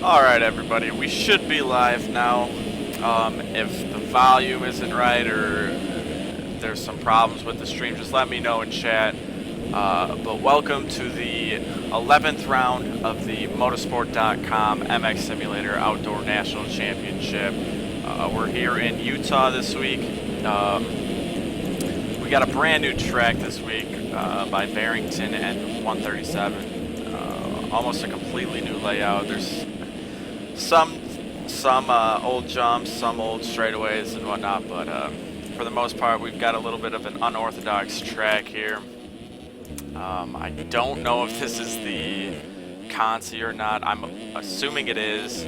Alright everybody, we should be live now. If the volume isn't right or there's some problems with the stream, just let me know in chat. But welcome to the 11th round of the Motorsport.com MX Simulator Outdoor National Championship. We're here in Utah this week. We got a brand new track this week by Barrington and 137. Almost a completely new layout. There's some old jumps, some old straightaways and whatnot, but for the most part we've got a little bit of an unorthodox track here. I don't know if this is the Conci or not. I'm assuming it is.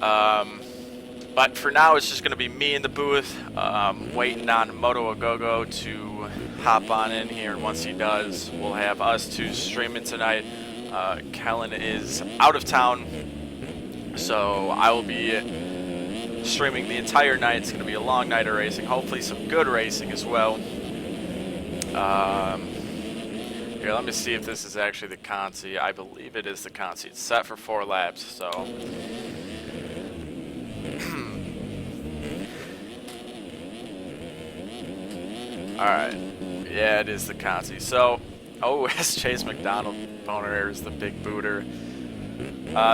But for now it's just going to be me in the booth, waiting on Moto A-Go-Go to hop on in here, and once he does we'll have us two streaming tonight. Kellen is out of town, so I will be streaming the entire night. It's going to be a long night of racing, hopefully some good racing as well. Here, let me see if this is actually the Conci. I believe it is the Conci. It's set for 4 laps, so... Alright, yeah, it is the Conci. So, OS Chase McDonald Boner is the big booter.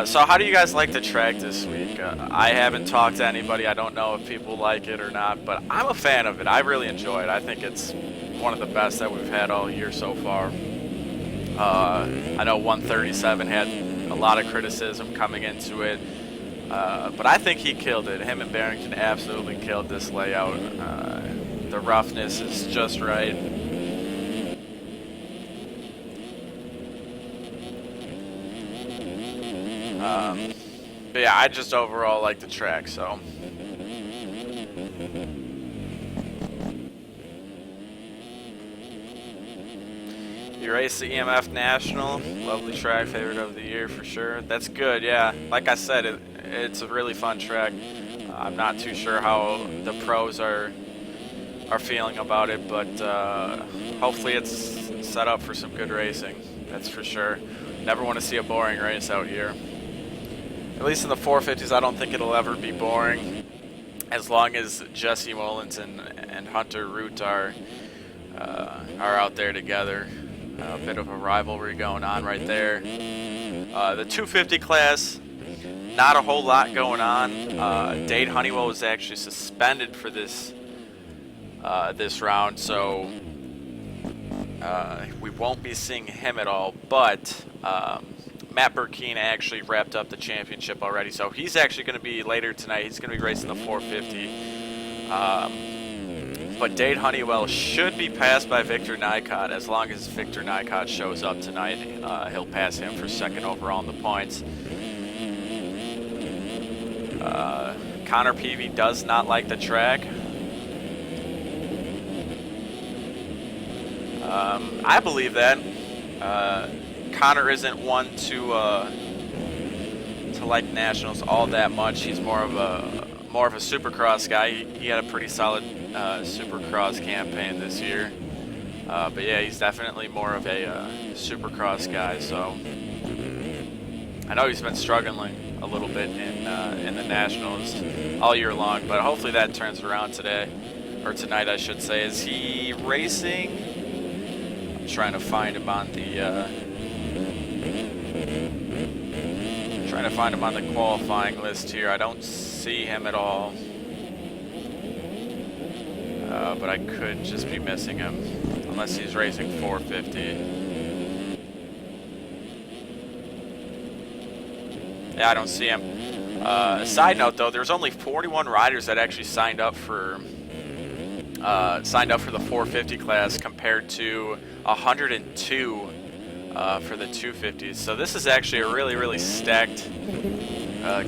So how do you guys like the track this week? I haven't talked to anybody. I don't know if people like it or not, but I'm a fan of it. I really enjoy it. I think it's one of the best that we've had all year so far. I know 137 had a lot of criticism coming into it, but I think he killed it. Him and Barrington absolutely killed this layout. The roughness is just right. But yeah, I just overall like the track, so. You race the EMF National, lovely track, favorite of the year for sure. That's good, yeah. Like I said, it's a really fun track. I'm not too sure how the pros are feeling about it, but hopefully it's set up for some good racing. That's for sure. Never want to see a boring race out here. At least in the 450s, I don't think it'll ever be boring, as long as Jesse Mullins and Hunter Root are out there together. A bit of a rivalry going on right there. The 250 class, not a whole lot going on. Dade Honeywell was actually suspended for this round, so we won't be seeing him at all, but Matt Burkeen actually wrapped up the championship already, so he's actually going to be later tonight. He's going to be racing the 450. But Dade Honeywell should be passed by Victor Nycott. As long as Victor Nycott shows up tonight, he'll pass him for second overall in the points. Connor Peavy does not like the track. I believe that. Connor isn't one to like nationals all that much. He's more of a Supercross guy. He had a pretty solid Supercross campaign this year. But yeah, he's definitely more of a Supercross guy. So I know he's been struggling a little bit in the nationals all year long, but hopefully that turns around today, or tonight, I should say. Is he racing? I'm trying to find him on the qualifying list here. I don't see him at all, but I could just be missing him unless he's racing 450. Yeah, I don't see him. Side note though, there's only 41 riders that actually signed up for the 450 class compared to 102 for the 250s. So this is actually a really stacked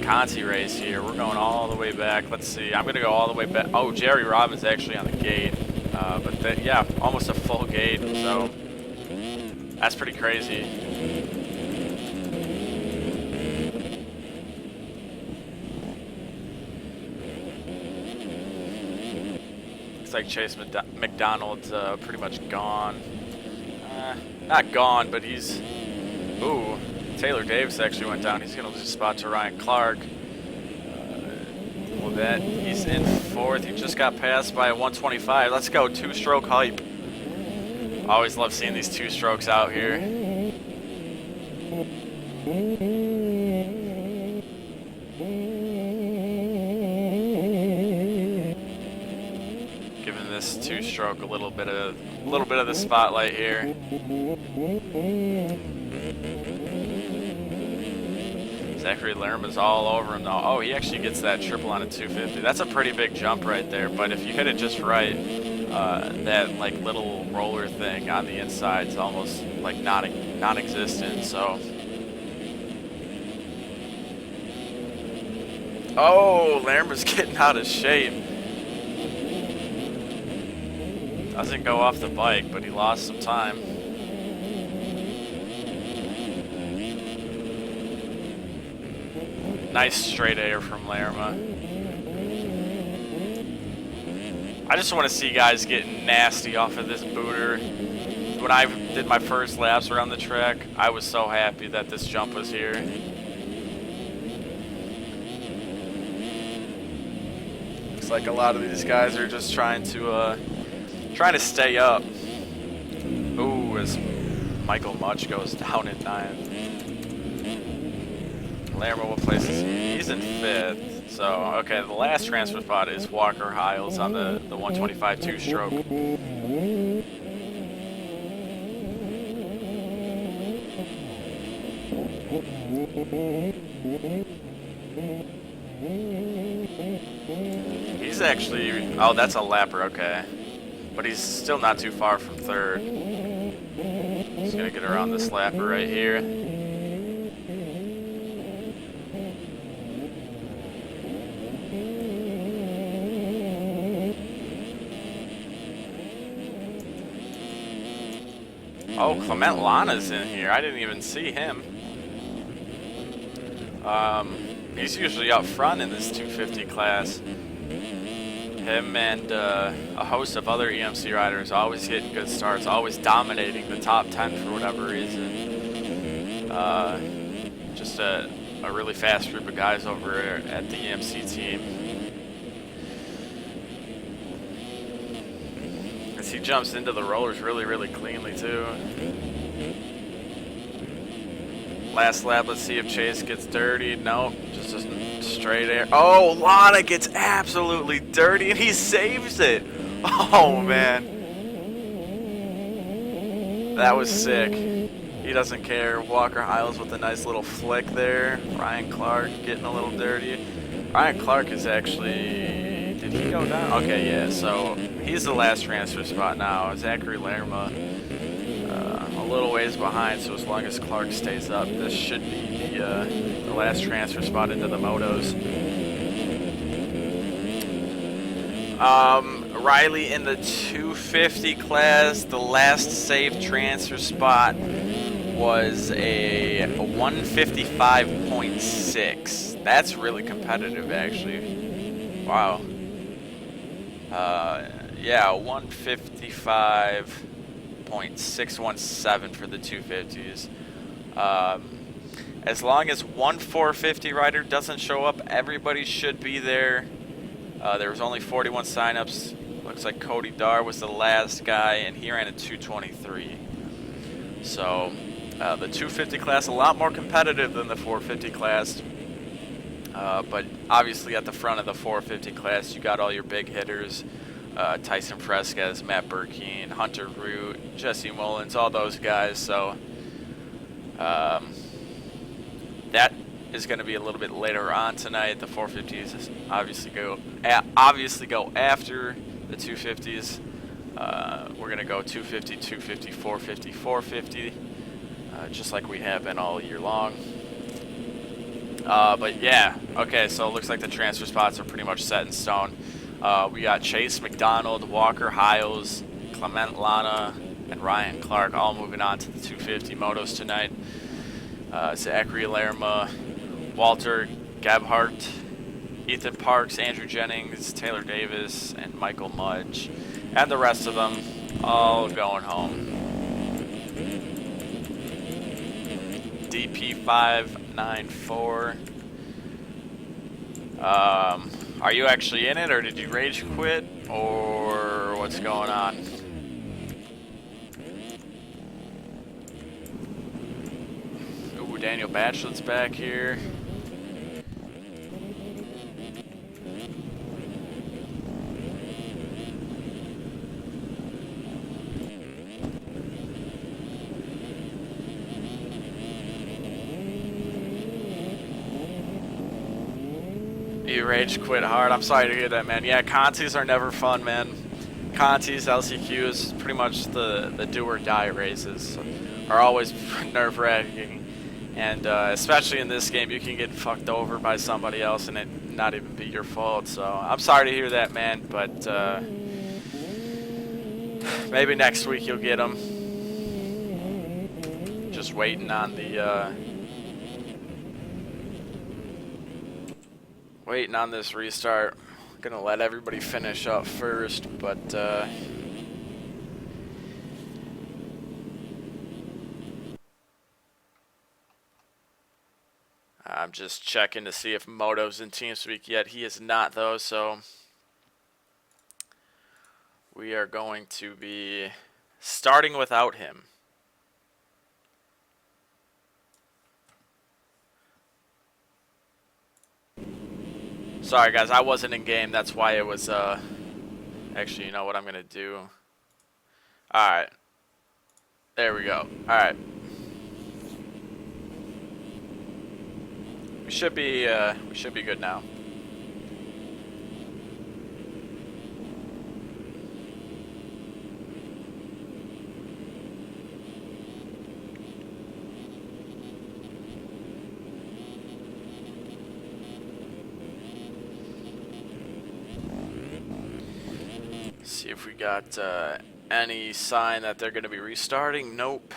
Conci race here. We're going all the way back. Let's see. I'm going to go all the way back. Oh, Jerry Robbins actually on the gate. But yeah, almost a full gate. So that's pretty crazy. Looks like Chase McDonald's pretty much gone. Not gone, but he's... Ooh, Taylor Davis actually went down. He's going to lose a spot to Ryan Clark. Well, that he's in 4th. He just got passed by a 125. Let's go, 2-stroke hype. Always love seeing these 2-strokes out here. Giving this 2-stroke a little bit of the spotlight here. Zachary Lerma's all over him though. Oh, he actually gets that triple on a 250. That's a pretty big jump right there, but if you hit it just right, that like little roller thing on the inside is almost like non-existent. So, oh, Lerma's getting out of shape. Doesn't go off the bike, but he lost some time. Nice straight air from Lerma. I just want to see guys getting nasty off of this booter. When I did my first laps around the track, I was so happy that this jump was here. Looks like a lot of these guys are just trying to stay up. Ooh, as Michael Mudge goes down in 9th. Lerma, what place is he? He's in 5th. So, okay, the last transfer spot is Walker Hiles on the 125 2-stroke. He's actually, oh, that's a lapper, okay. But he's still not too far from 3rd. He's gonna get around this lapper right here. Oh, Clement Lana's in here. I didn't even see him. He's usually up front in this 250 class. Him and a host of other EMC riders always getting good starts, always dominating the top 10 for whatever reason. Just a really fast group of guys over at the EMC team. He jumps into the rollers really cleanly too. Last lap, let's see if Chase gets dirty. Nope, just a straight air. Oh, Lana gets absolutely dirty and he saves it. Oh man, that was sick. He doesn't care. Walker Hiles with a nice little flick there. Ryan Clark getting a little dirty. Ryan Clark is actually, did he go down? Okay, yeah, so he's the last transfer spot now. Zachary Lerma a little ways behind, so as long as Clark stays up, this should be the last transfer spot into the Motos. Riley in the 250 class, the last safe transfer spot was a 155.6. That's really competitive, actually. Wow. Yeah, 155.617 for the 250s. As long as one 450 rider doesn't show up, everybody should be there. There was only 41 signups. Looks like Cody Dar was the last guy, and he ran a 223. So the 250 class a lot more competitive than the 450 class. But obviously at the front of the 450 class, you got all your big hitters. Tyson Fresquez, Matt Burkeen, Hunter Root, Jesse Mullins, all those guys. So that is going to be a little bit later on tonight. The 450s obviously go after the 250s. We're going to go 250, 250, 450, 450, just like we have been all year long. But yeah, okay, so it looks like the transfer spots are pretty much set in stone. We got Chase McDonald, Walker Hiles, Clement Lana, and Ryan Clark all moving on to the 250 Motos tonight. Zachary Lerma, Walter Gebhardt, Ethan Parks, Andrew Jennings, Taylor Davis, and Michael Mudge, and the rest of them all going home. DP594. Are you actually in it, or did you rage quit, or what's going on? Ooh, Daniel Batchelet's back here. You rage quit hard. I'm sorry to hear that, man. Yeah, Contis are never fun, man. Contis, LCQs, pretty much the do or die races are always nerve-wracking. And especially in this game, you can get fucked over by somebody else and it not even be your fault. So I'm sorry to hear that, man. But maybe next week you'll get them. Just waiting on the waiting on this restart. Gonna let everybody finish up first, but I'm just checking to see if Moto's in TeamSpeak yet. He is not, though, so we are going to be starting without him. Sorry, guys, I wasn't in game. That's why it was, actually, you know what I'm going to do? Alright. There we go. Alright. We should be good now. See if we got any sign that they're going to be restarting. Nope.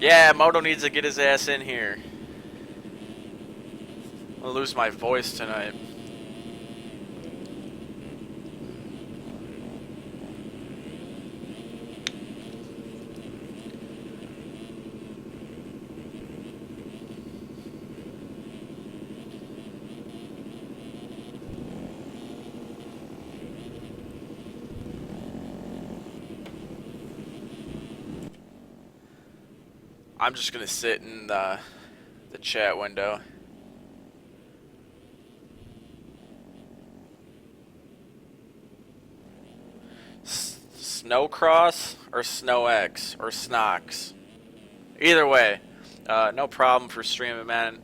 Yeah, Moto needs to get his ass in here. I'll lose my voice tonight. I'm just gonna sit in the chat window. Snowcross or SnowX or Snox. Either way, no problem for streaming, man.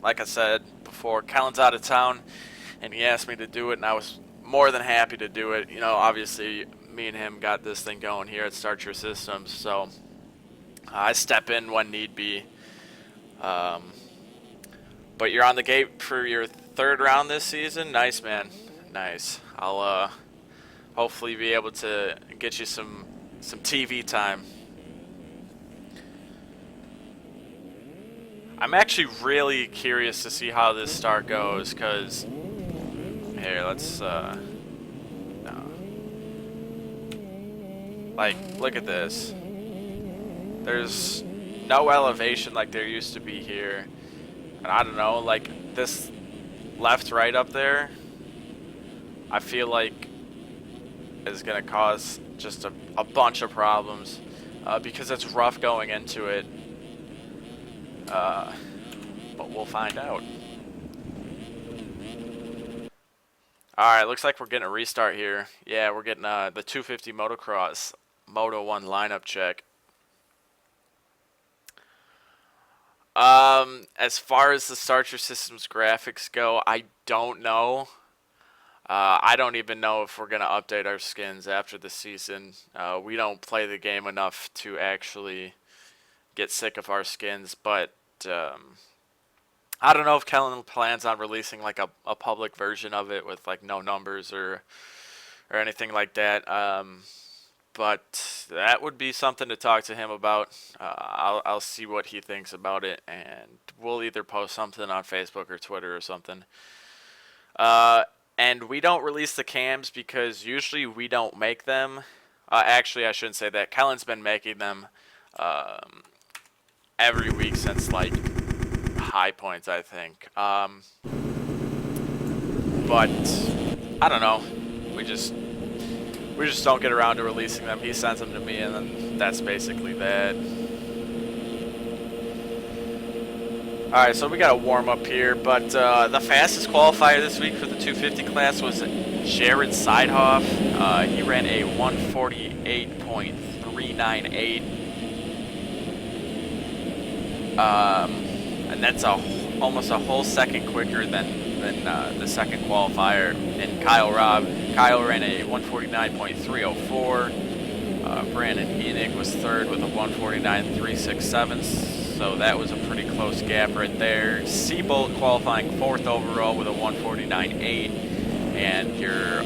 Like I said before, Kellen's out of town, and he asked me to do it, and I was more than happy to do it. You know, obviously, me and him got this thing going here at Start Your Systems, so I step in when need be. But you're on the gate for your third round this season? Nice, man. Nice. I'll hopefully be able to get you some TV time. I'm actually really curious to see how this start goes, because here, let's no. Like, look at this. There's no elevation like there used to be here. And I don't know, like this left right up there, I feel like is going to cause just a bunch of problems because it's rough going into it. But we'll find out. Alright, looks like we're getting a restart here. Yeah, we're getting the 250 Motocross Moto 1 lineup check. As far as the Start Your Systems graphics go, I don't know. I don't even know if we're going to update our skins after the season. We don't play the game enough to actually get sick of our skins, but I don't know if Kellen plans on releasing like a public version of it with like no numbers or anything like that. But that would be something to talk to him about. I'll see what he thinks about it, and we'll either post something on Facebook or Twitter or something. And we don't release the cams because usually we don't make them. Actually, I shouldn't say that. Kellen's been making them every week since like High Points, I think. But I don't know. We just don't get around to releasing them. He sends them to me, and then that's basically that. All right, so we got a warm up here, but the fastest qualifier this week for the 250 class was Jared Seidhoff. He ran a 148.398, and that's almost a whole second quicker than the second qualifier. And Kyle ran a 149.304. Brandon Enoch was third with a 149.367. So that was a pretty close gap right there. Seabolt qualifying fourth overall with a 149.8, and your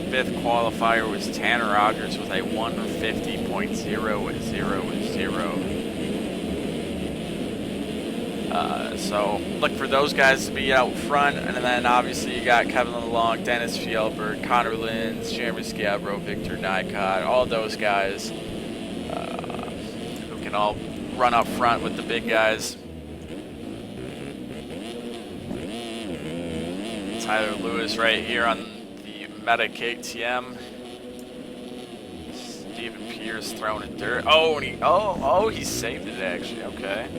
fifth qualifier was Tanner Rogers with a 150.000. So look for those guys to be out front, and then obviously you got Kevin LeLong, Dennis Fjellberg, Connor Lins, Jeremy Scabro, Victor Nycott, all those guys who can all run up front with the big guys. Tyler Lewis right here on the Meta KTM. Stephen Pierce throwing it dirt. Oh, and he saved it actually. Okay,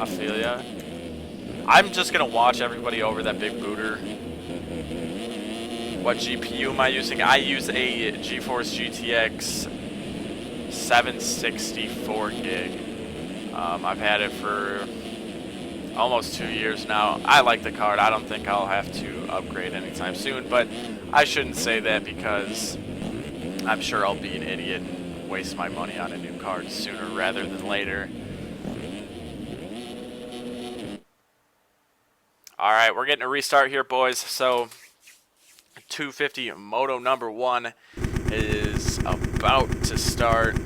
I feel ya. I'm just gonna watch everybody over that big booter. What GPU am I using? I use a GeForce GTX 764 gig. I've had it for almost 2 years now. I like the card. I don't think I'll have to upgrade anytime soon, but I shouldn't say that because I'm sure I'll be an idiot and waste my money on a new card sooner rather than later. Alright, we're getting a restart here, boys. So 250 Moto number 1 is about to start.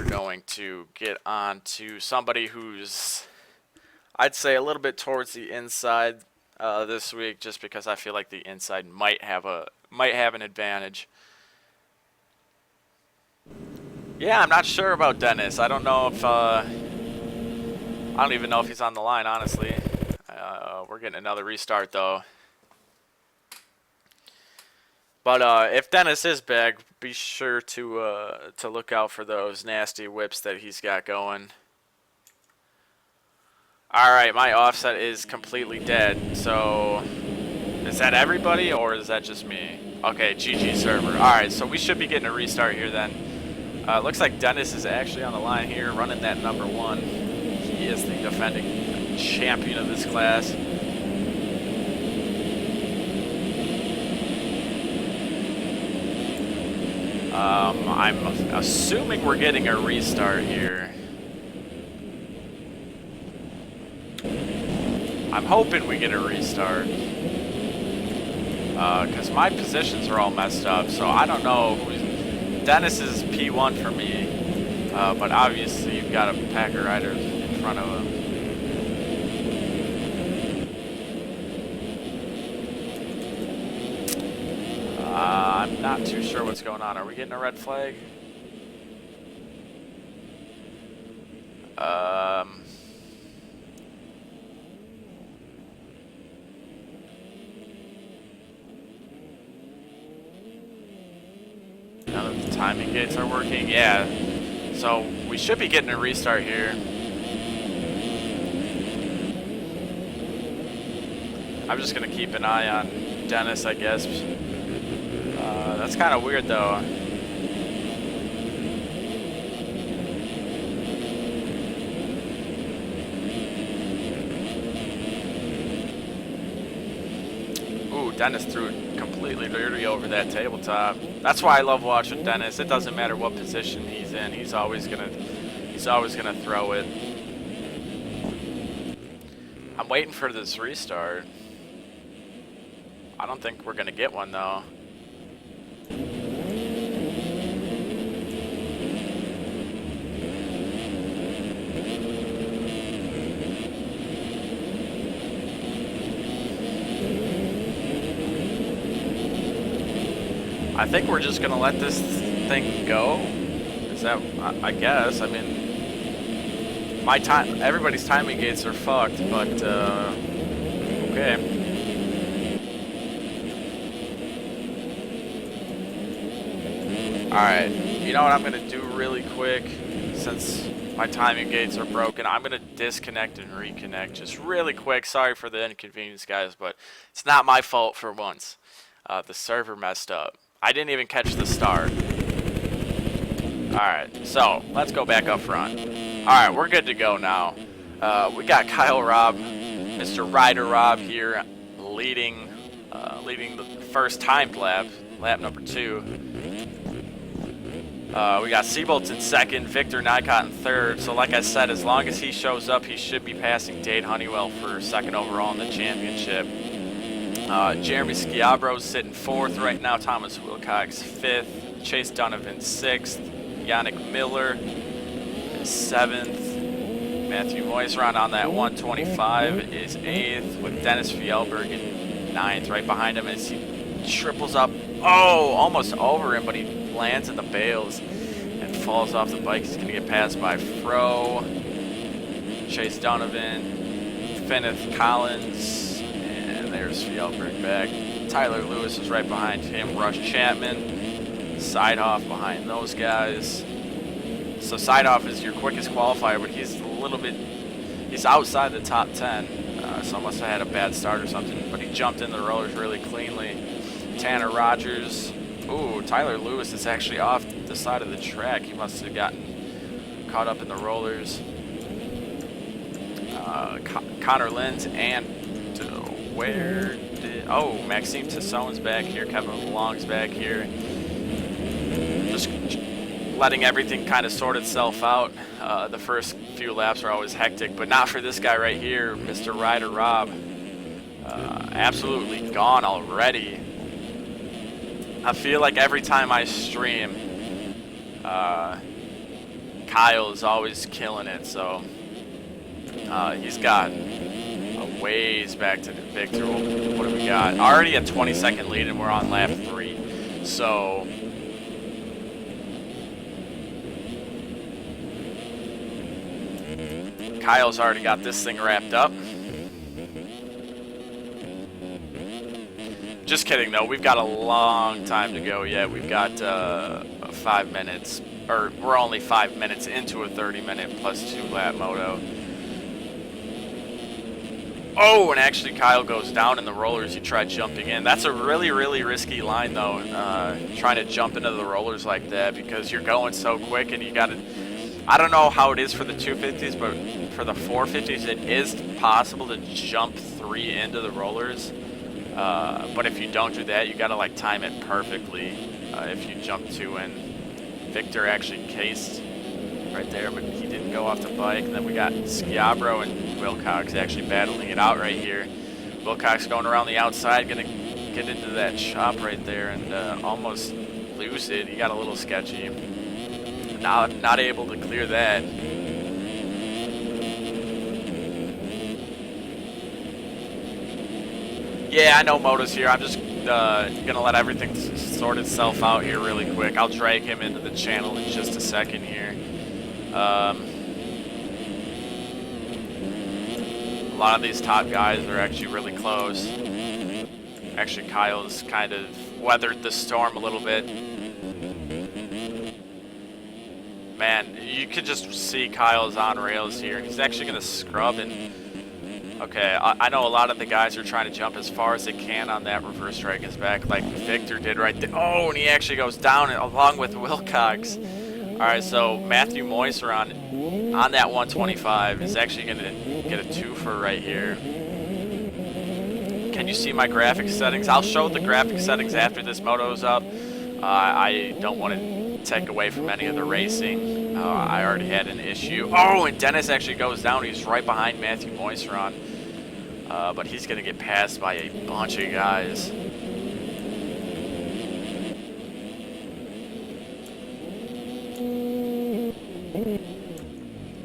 Going to get on to somebody who's, I'd say, a little bit towards the inside this week, just because I feel like the inside might have an advantage. Yeah, I'm not sure about Dennis. I don't know if I don't even know if he's on the line, honestly. We're getting another restart though. But if Dennis is back, be sure to look out for those nasty whips that he's got going. All right, my offset is completely dead. So is that everybody or is that just me? Okay, GG server. All right, so we should be getting a restart here then. Looks like Dennis is actually on the line here, running that number 1. He is the defending champion of this class. I'm assuming we're getting a restart here. I'm hoping we get a restart. Because my positions are all messed up, so I don't know who's... Dennis is P1 for me, but obviously you've got a Packer rider in front of him. I'm not too sure what's going on. Are we getting a red flag? None of the timing gates are working. Yeah. So we should be getting a restart here. I'm just going to keep an eye on Dennis, I guess. That's kind of weird, though. Ooh, Dennis threw it completely dirty over that tabletop. That's why I love watching Dennis. It doesn't matter what position he's in. He's always gonna throw it. I'm waiting for this restart. I don't think we're gonna get one though. I think we're just gonna let this thing go. Is that? I guess. I mean, my time. Everybody's timing gates are fucked, but okay. All right. You know what I'm gonna do really quick, since my timing gates are broken. I'm gonna disconnect and reconnect just really quick. Sorry for the inconvenience, guys, but it's not my fault for once. The server messed up. I didn't even catch the start. Alright, so let's go back up front. Alright, we're good to go now. We got Kyle Robb, Mr. Rider Robb here, leading the first timed lap number 2. We got Seabolts in second, Victor Nycott in third. So like I said, as long as he shows up, he should be passing Dade Honeywell for second overall in the championship. Jeremy Schiabro's sitting fourth right now. Thomas Wilcox fifth. Chase Donovan sixth. Yannick Miller is seventh. Matthew Moiseron on that 125 is eighth, with Dennis Fjellberg in ninth. Right behind him as he triples up. Oh, almost over him, but he lands in the bales and falls off the bike. He's going to get passed by Fro, Chase Donovan, Finneth Collins, and there's Fjellberg back. Tyler Lewis is right behind him. Rush Chapman, Sidehoff behind those guys. So Sidehoff is your quickest qualifier, but he's outside the top 10. So must have had a bad start or something, but he jumped in the rollers really cleanly. Tanner Rogers. Ooh, Tyler Lewis is actually off the side of the track. He must have gotten caught up in the rollers. Connor Linz and Maxime Tasson's back here. Kevin Long's back here. Just letting everything kind of sort itself out. The first few laps are always hectic, but not for this guy right here, Mr. Rider Robb. Absolutely gone already. I feel like every time I stream, Kyle is always killing it, so he's got a ways back to Victor. What do we got? Already a 20-second lead, and we're on lap 3. So Kyle's already got this thing wrapped up. Just kidding, though. We've got a long time to go yet. We've got 5 minutes, or we're only 5 minutes into a 30-minute plus 2-lap moto. Oh, and actually Kyle goes down in the rollers. He tried jumping in. That's a really, really risky line, though, trying to jump into the rollers like that, because you're going so quick, and you got to... I don't know how it is for the 250s, but for the 450s, it is possible to jump 3 into the rollers. But if you don't do that, you gotta like time it perfectly. If you jump 2 in, Victor actually cased right there, but he didn't go off the bike. And then we got Schiabro and Wilcox actually battling it out right here. Wilcox going around the outside, gonna get into that chop right there and almost lose it. He got a little sketchy. Not able to clear that. Yeah, I know Moto's here. I'm just gonna let everything sort itself out here really quick. I'll drag him into the channel in just a second here. A lot of these top guys are actually really close. Actually, Kyle's kind of weathered the storm a little bit. Man, you can just see Kyle's on rails here. He's actually gonna scrub and... Okay, I know a lot of the guys are trying to jump as far as they can on that reverse Dragon's back, like Victor did right there. Oh, and he actually goes down along with Wilcox. All right, so Matthew Moiseron on that 125 is actually going to get a twofer right here. Can you see my graphic settings? I'll show the graphic settings after this moto's up. I don't want to take away from any of the racing. I already had an issue. Oh, and Dennis actually goes down. He's right behind Matthew Moiseron. But he's going to get passed by a bunch of guys.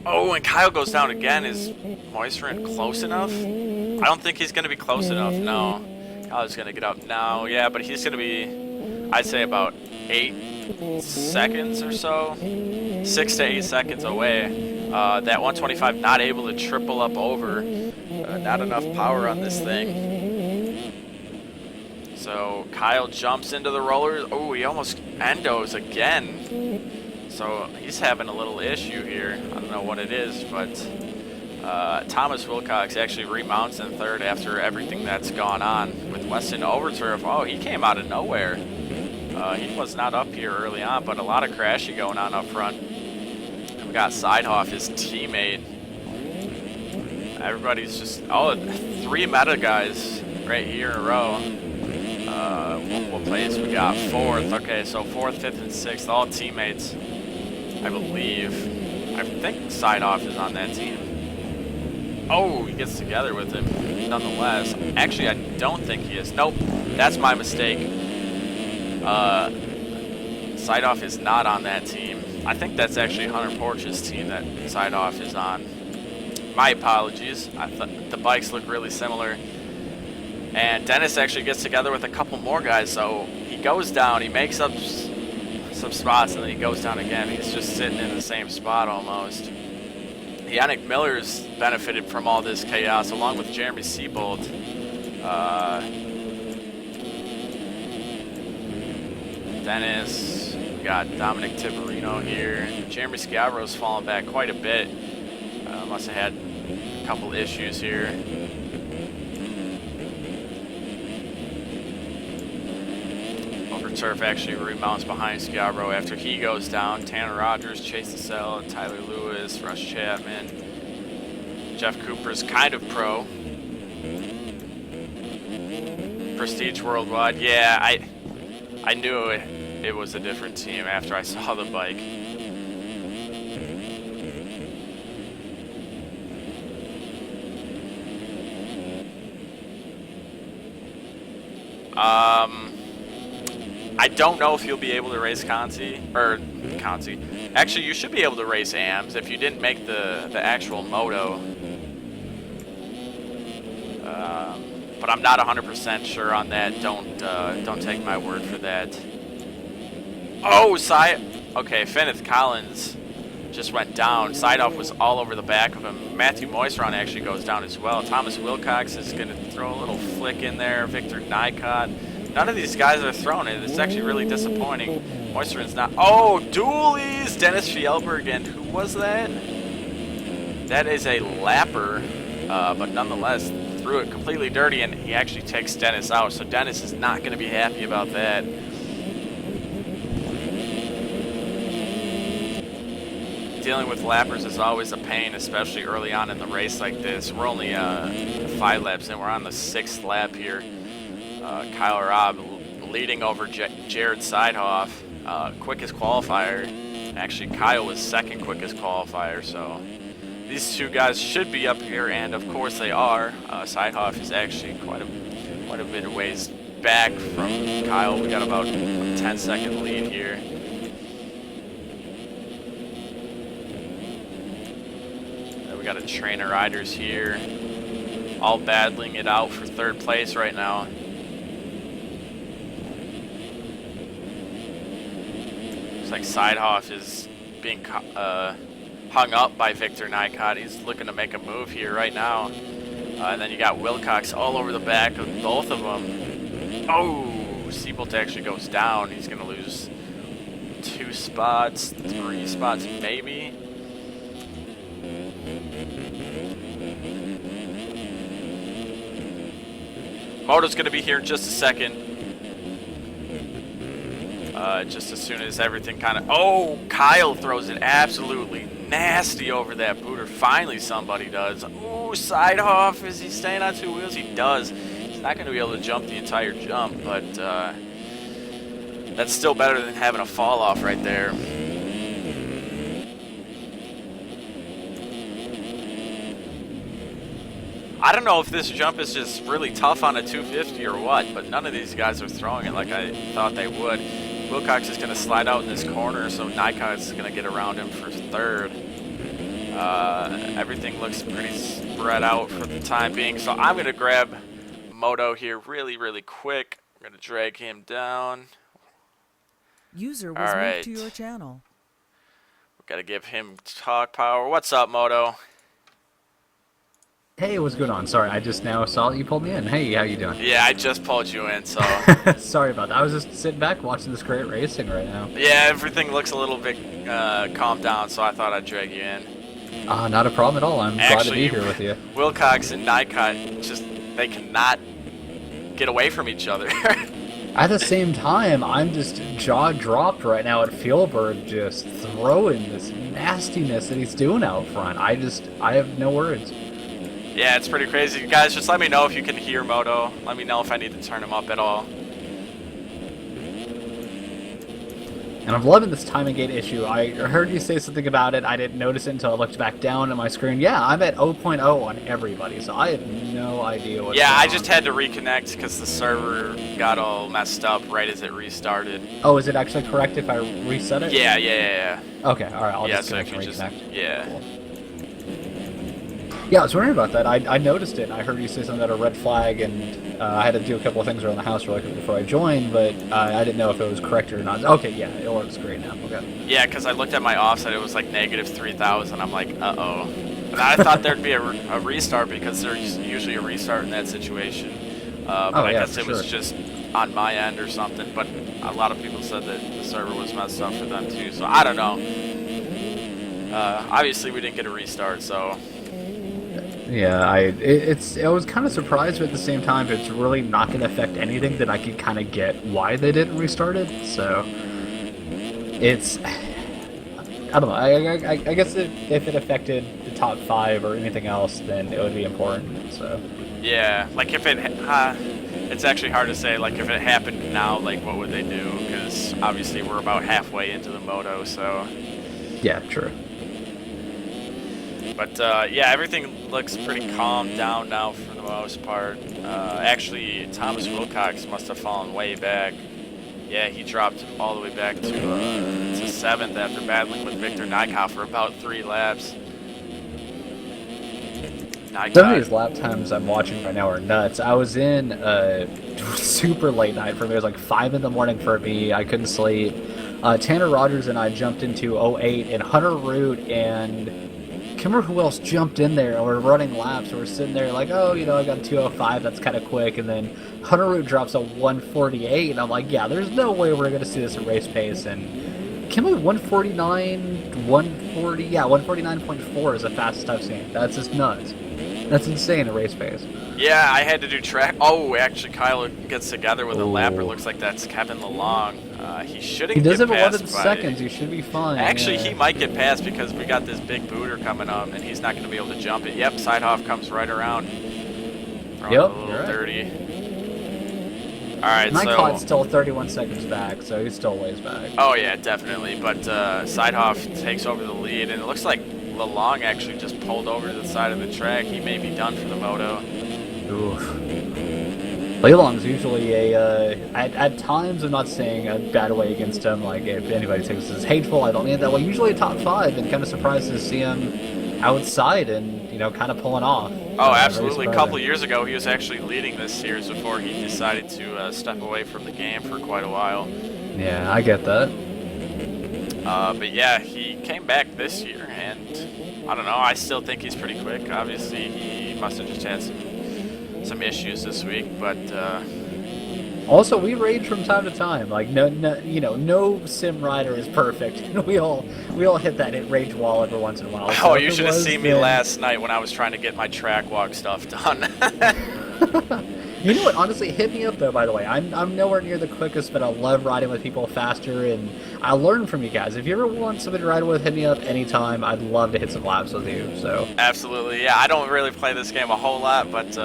Oh, and Kyle goes down again. Is Moiseron close enough? I don't think he's going to be close enough, no. Kyle's going to get up now. Yeah, but he's going to be... I'd say about 8 seconds or so, 6 to 8 seconds away. That 125 not able to triple up over, not enough power on this thing. So Kyle jumps into the rollers. Oh, he almost endos again. So he's having a little issue here. I don't know what it is, but Thomas Wilcox actually remounts in third after everything that's gone on with Weston Overturf. Oh, he came out of nowhere. He was not up here early on, but a lot of crashing going on up front. And we got Sidehoff, his teammate. Everybody's just, oh, 3 meta guys right here in a row. What place we got? 4th. Okay, so 4th, 5th, and 6th, all teammates, I believe. I think Sidehoff is on that team. Oh, he gets together with him nonetheless. Actually, I don't think he is. Nope, that's my mistake. Sidehoff is not on that team. I think that's actually Hunter Porch's team that Sidehoff is on. My apologies. I thought the bikes look really similar. And Dennis actually gets together with a couple more guys, so he goes down, he makes up some spots, and then he goes down again. He's just sitting in the same spot almost. Yannick Miller's benefited from all this chaos, along with Jeremy Seabold. Dennis, we got Dominic Tiberino here. Jeremy Schiavro's fallen back quite a bit. Must have had a couple issues here. Overturf actually remounts behind Schiavro after he goes down. Tanner Rogers, Chase DeSalle, Tyler Lewis, Russ Chapman. Jeff Cooper's kind of pro. Prestige Worldwide. Yeah, I knew it was a different team after I saw the bike. I don't know if you'll be able to race Conti. Actually, you should be able to race AMs if you didn't make the actual Moto. But I'm not 100% sure on that. Don't take my word for that. Oh, okay, Feneth Collins just went down. Sidehoff was all over the back of him. Matthew Moiseron actually goes down as well. Thomas Wilcox is going to throw a little flick in there. Victor Nycott. None of these guys are throwing it. It's actually really disappointing. Moiseron's not. Oh, dualies! Dennis Fjellberg, and who was that? That is a lapper, but nonetheless, threw it completely dirty, and he actually takes Dennis out. So Dennis is not going to be happy about that. Dealing with lappers is always a pain, especially early on in the race like this. We're only 5 laps in. We're on the 6th lap here. Kyle Robb leading over Jared Sidehoff, quickest qualifier. Actually, Kyle was 2nd quickest qualifier, so these 2 guys should be up here, and of course they are. Sidehoff is actually quite a bit of ways back from Kyle. We got about a 10-second lead here. We got a train of riders here, all battling it out for 3rd place right now. Looks like Sidehoff is being hung up by Victor Nycott. He's looking to make a move here right now. And then you got Wilcox all over the back of both of them. Oh, Seabolt actually goes down. He's going to lose 2 spots, 3 spots maybe. Moto's going to be here in just a second. Just as soon as everything kind of... Oh, Kyle throws it absolutely nasty over that booter. Finally somebody does. Ooh, Sidehoff. Is he staying on 2 wheels? He does. He's not going to be able to jump the entire jump, but that's still better than having a fall off right there. I don't know if this jump is just really tough on a 250 or what, but none of these guys are throwing it like I thought they would. Wilcox is going to slide out in this corner, so Nycott is going to get around him for 3rd. Everything looks pretty spread out for the time being, so I'm going to grab Moto here really, really quick. We're going to drag him down. User All was moved right. to your channel. We gotta give him talk power. What's up, Moto? Hey, what's going on? Sorry, I just now saw that you pulled me in. Hey, how you doing? Yeah, I just pulled you in, so Sorry about that. I was just sitting back watching this great racing right now. yeah, everything looks a little bit calmed down, so I thought I'd drag you in. Not a problem at all. I'm glad to be here with you. Wilcox and Nycott they cannot get away from each other. At the same time, I'm just jaw dropped right now at Fjellberg, just throwing this nastiness that he's doing out front. I have no words. Yeah, it's pretty crazy. Guys, just let me know if you can hear Moto. Let me know if I need to turn him up at all. And I'm loving this timing gate issue. I heard you say something about it. I didn't notice it until I looked back down at my screen. Yeah, I'm at 0.0 on everybody, so I have no idea what's going on. Yeah, I just had to reconnect because the server got all messed up right as it restarted. Oh, is it actually correct if I reset it? Yeah. Okay, alright, I'll just So connect if and you just, reconnect. yeah. Cool. Yeah, I was wondering about that. I noticed it. I heard you say something about a red flag, and I had to do a couple of things around the house really quick before I joined, but I didn't know if it was correct or not. Okay, yeah, it works great now. Okay. Yeah, because I looked at my offset, it was like negative 3,000. I'm like, uh-oh. And I thought there'd be a restart because there's usually a restart in that situation. But I guess it was just on my end or something. But a lot of people said that the server was messed up for them too, so I don't know. Obviously, we didn't get a restart, so... Yeah, I was kind of surprised, but at the same time, it's really not going to affect anything that I could kind of get why they didn't restart it. So it's, I don't know. I guess if it affected the top 5 or anything else, then it would be important. So yeah, like if it, it's actually hard to say. Like if it happened now, like what would they do? Because obviously we're about halfway into the Moto, so yeah, true. But yeah, everything looks pretty calmed down now for the most part. Actually, Thomas Wilcox must have fallen way back. Yeah, he dropped all the way back to 7th after battling with Victor Nycott for about 3 laps. Some of these lap times I'm watching right now are nuts. I was in super late night for me. It was like 5 in the morning for me. I couldn't sleep. Tanner Rogers and I jumped into 08, and Hunter Root and... I can't remember who else jumped in there, and we're running laps, and we're sitting there like, oh, you know, I got a 205, that's kind of quick, and then Hunter Root drops a 148, and I'm like, yeah, there's no way we're going to see this at race pace, and Kimmy 149.4 is the fastest I've seen. That's just nuts. That's insane at race pace. Yeah, I had to do track. Oh, actually, Kyle gets together with a lapper. Looks like that's Kevin Lalong. He shouldn't get past. He does have 11 seconds. He should be fine. Actually, he might get past because we got this big booter coming up, and he's not going to be able to jump it. Yep, Sidehoff comes right around. Yep, a little dirty. All right, Nycott's still 31 seconds back, so he's still ways back. Oh, yeah, definitely. But Sidehoff takes over the lead, and it looks like Lalong actually just pulled over to the side of the track. He may be done for the Moto. Oof. Lalong's usually at times, I'm not saying a bad way against him, like if anybody thinks this is hateful, I don't mean it that way, usually a top 5, and kind of surprised to see him outside and, you know, kind of pulling off. Oh, absolutely. A couple years ago, he was actually leading this series before he decided to step away from the game for quite a while. Yeah, I get that. But yeah, he came back this year, and I don't know, I still think he's pretty quick. Obviously, he must have just had some issues this week, but also we rage from time to time. Like no sim rider is perfect. we all hit that rage wall every once in a while. Oh, you should have seen me last night when I was trying to get my track walk stuff done. You know what? Honestly, hit me up though. By the way, I'm nowhere near the quickest, but I love riding with people faster, and I learn from you guys. If you ever want somebody to ride with, hit me up anytime. I'd love to hit some laps with you. So absolutely, yeah. I don't really play this game a whole lot, but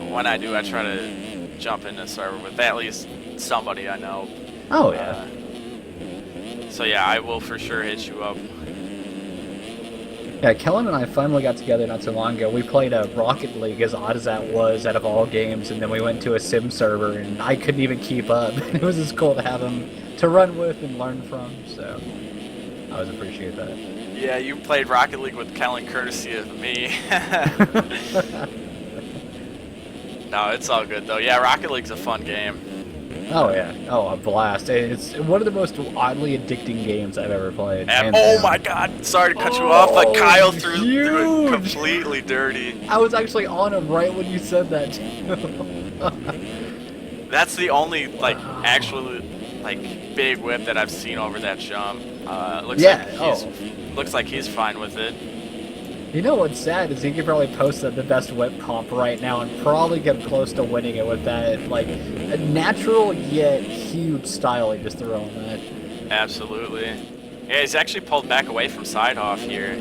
when I do, I try to jump in the server with at least somebody I know. Oh yeah. So yeah, I will for sure hit you up. Yeah, Kellen and I finally got together not so long ago. We played a Rocket League, as odd as that was, out of all games, and then we went to a sim server, and I couldn't even keep up. It was just cool to have him to run with and learn from, so I always appreciate that. Yeah, you played Rocket League with Kellen courtesy of me. No, it's all good, though. Yeah, Rocket League's a fun game. Oh yeah, oh a blast! It's one of the most oddly addicting games I've ever played. And, hands oh down. my God! Sorry to cut you off, but Kyle threw it huge! completely dirty. I was actually on him right when you said that too. That's the only like actual like big whip that I've seen over that jump. Looks like he's fine with it. You know what's sad is he could probably post the best whip comp right now and probably get close to winning it with that like a natural yet huge style he just threw on that. Absolutely. Yeah, he's actually pulled back away from side off here.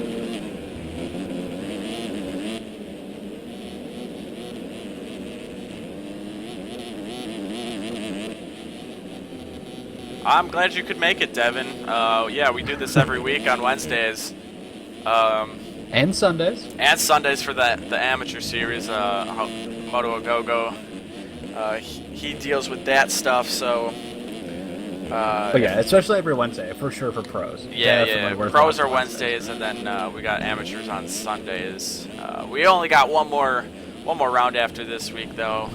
I'm glad you could make it, Devin. Yeah, we do this every week on Wednesdays. And Sundays. And Sundays for the amateur series, Moto Go. He deals with that stuff, so... but yeah, especially every Wednesday, for sure for pros. Yeah. Pros are Wednesdays, and then we got amateurs on Sundays. We only got one more round after this week, though.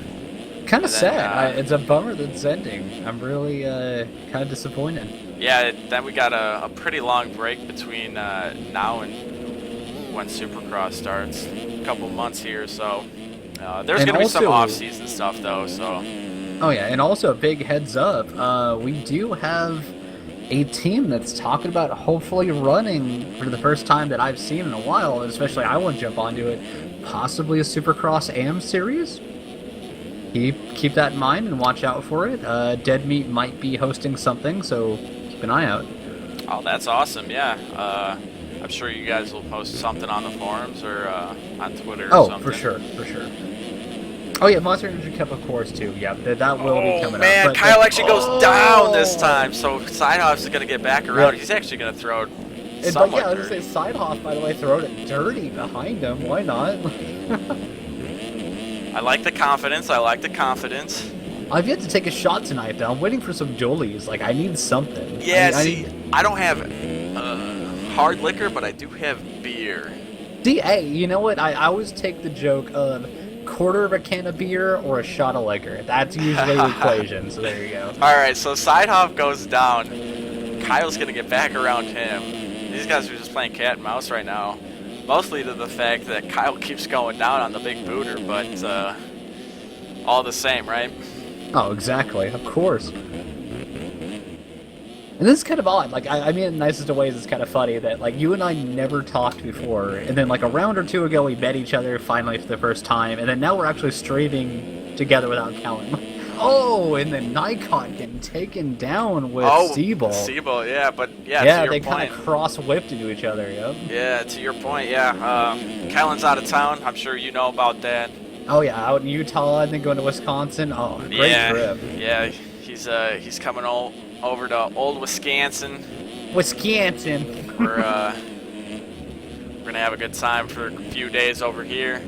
Kind of sad. It's a bummer that it's ending. I'm really kind of disappointed. Yeah, then we got a pretty long break between now and when Supercross starts. A couple months here, so there's going to be some off-season stuff, though. So. Oh yeah, and also a big heads up. We do have a team that's talking about hopefully running for the first time that I've seen in a while. Especially, I want to jump onto it. Possibly a Supercross AM series. Keep that in mind and watch out for it. Dead Meat might be hosting something, so keep an eye out. Oh, that's awesome! Yeah, I'm sure you guys will post something on the forums or on Twitter. Or something. For sure. Oh yeah, Monster Energy Cup, of course, too. Yeah, that will be coming up. Man, But Kyle actually goes down this time, so Sidehoff's is going to get back around. He's actually going to throw it somewhat I was going to say, Sidehoff, by the way, throwed it dirty behind him. Why not? I like the confidence. I've yet to take a shot tonight, though. I'm waiting for some dualies. Like, I need something. Yeah, I don't have hard liquor, but I do have beer. Hey, you know what? I always take the joke of quarter of a can of beer or a shot of liquor. That's usually the equation, so there you go. Alright, so Sidehoff goes down. Kyle's going to get back around him. These guys are just playing cat and mouse right now. Mostly to the fact that Kyle keeps going down on the big booter, but all the same, right? Oh, exactly. Of course. And this is kind of odd. Like, I mean, in the nicest of ways, it's kind of funny that, like, you and I never talked before, and then, like, a round or two ago, we met each other finally for the first time, and then now we're actually streaming together without Kellen. Oh, and then Nikon getting taken down with Siebel. Siebel, yeah, but yeah, yeah, to your they point. kind of cross-whipped into each other, yep. Yeah, to your point, yeah. Kellen's out of town. I'm sure you know about that. Oh, yeah, out in Utah and then going to Wisconsin. Oh, great trip. Yeah, he's coming over to old Wisconsin. Wisconsin. We're gonna have a good time for a few days over here.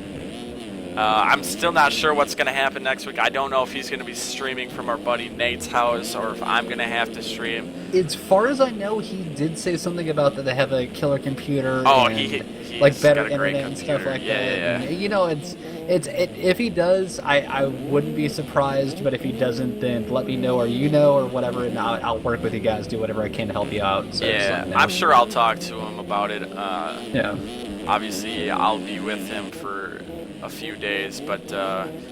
I'm still not sure what's going to happen next week. I don't know if he's going to be streaming from our buddy Nate's house or if I'm going to have to stream. As far as I know, he did say something about that they have a killer computer. Oh, and he's like better got a great internet and stuff like that. Yeah. And, you know, if he does, I wouldn't be surprised. But if he doesn't, then let me know or or whatever, and I'll work with you guys, do whatever I can to help you out. So yeah, I'm sure I'll talk to him about it. Yeah. Obviously, I'll be with him for a few days, but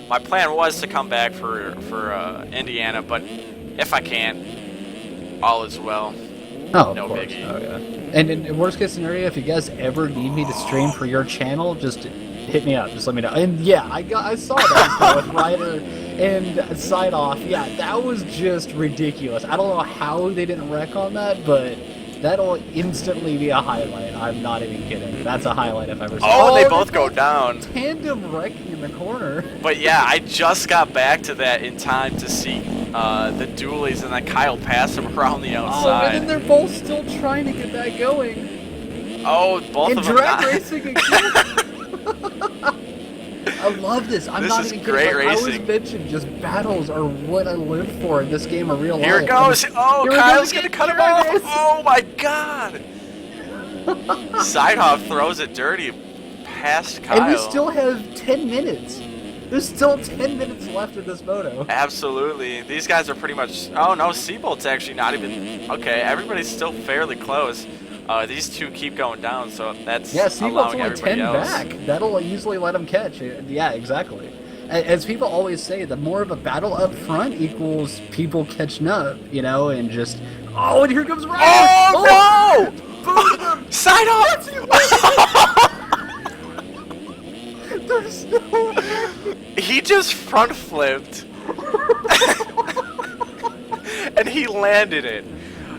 my plan was to come back for Indiana, but if I can't, all is well. Oh, no of course. biggie. Oh, yeah. And in worst case scenario, if you guys ever need me to stream for your channel, just hit me up. Just let me know. And yeah, I saw that with Ryder and Side Off. Yeah, that was just ridiculous. I don't know how they didn't wreck on that, but that'll instantly be a highlight. I'm not even kidding. That's a highlight if I've ever seen. Oh, they both go down. Tandem wrecking in the corner. But yeah, I just got back to that in time to see the dualies, and then Kyle passed him around the outside. Oh, and then they're both still trying to get that going. Oh, both of them. And drag racing again. I love this. I'm not even kidding. Great racing. I was racing. mentioned just battles are what I live for in this game of real life. Here it goes. Kyle's going to cut him off. Oh, my God. Sidehoff throws it dirty past Kyle. And we still have 10 minutes. There's still 10 minutes left in this moto. Absolutely. These guys are pretty much... Oh, no, Seabolt's actually not even... Okay, everybody's still fairly close. These two keep going down, so that's Seabolt's allowing only 10 everybody else. back. That'll usually let him catch. Yeah, exactly. As people always say, the more of a battle up front equals people catching up, you know, and just... Oh, and here comes Ryan! Oh, no! Side off! There's no way. He just front flipped. And he landed it.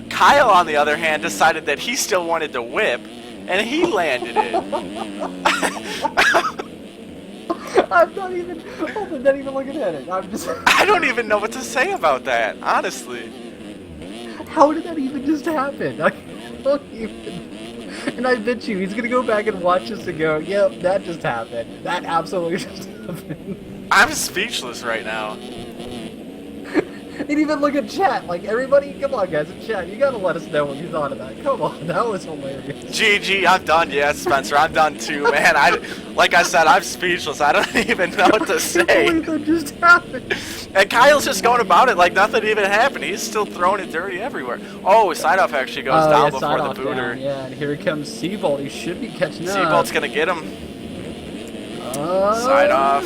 Kyle, on the other hand, decided that he still wanted to whip, and he landed it. I'm not even looking at it. I'm just... I don't even know what to say about that, honestly. How did that even just happen? I don't even... And I bet you, he's gonna go back and watch this and go, yep, that just happened. That absolutely just happened. I'm speechless right now. And even look at chat, like, everybody, come on guys, in chat, you gotta let us know what you thought of that. Come on, that was hilarious. GG, I'm done. Yeah, Spencer, I'm done too, man. Like I said, I'm speechless. I don't even know what to I say. can't believe that just happened. And Kyle's just going about it like nothing even happened. He's still throwing it dirty everywhere. Oh, side-off actually goes down before the booter. Down. Yeah, and here comes Seabolt. He should be catching up. Seabolt's going to get him. Side-off.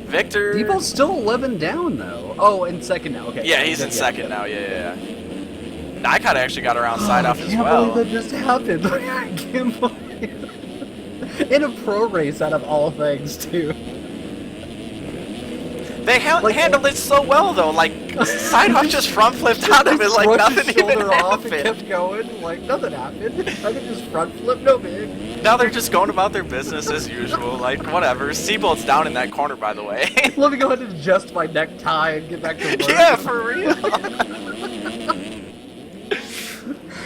Victor. Seabolt's still 11 down, though. Oh, in second now. Okay. Yeah, he's in second now. Yeah. Nycott actually got around side-off as well. I can't believe that just happened. I can't believe it. In a pro race, out of all things, too. They handled it so well, though. Like, side-off just front flipped out of it like nothing even off and happened. kept going, like nothing happened. I could just front flip, no big. Now they're just going about their business as usual. Like, whatever. Seabolt's down in that corner, by the way. Let me go ahead and adjust my necktie and get back to work. Yeah, for real.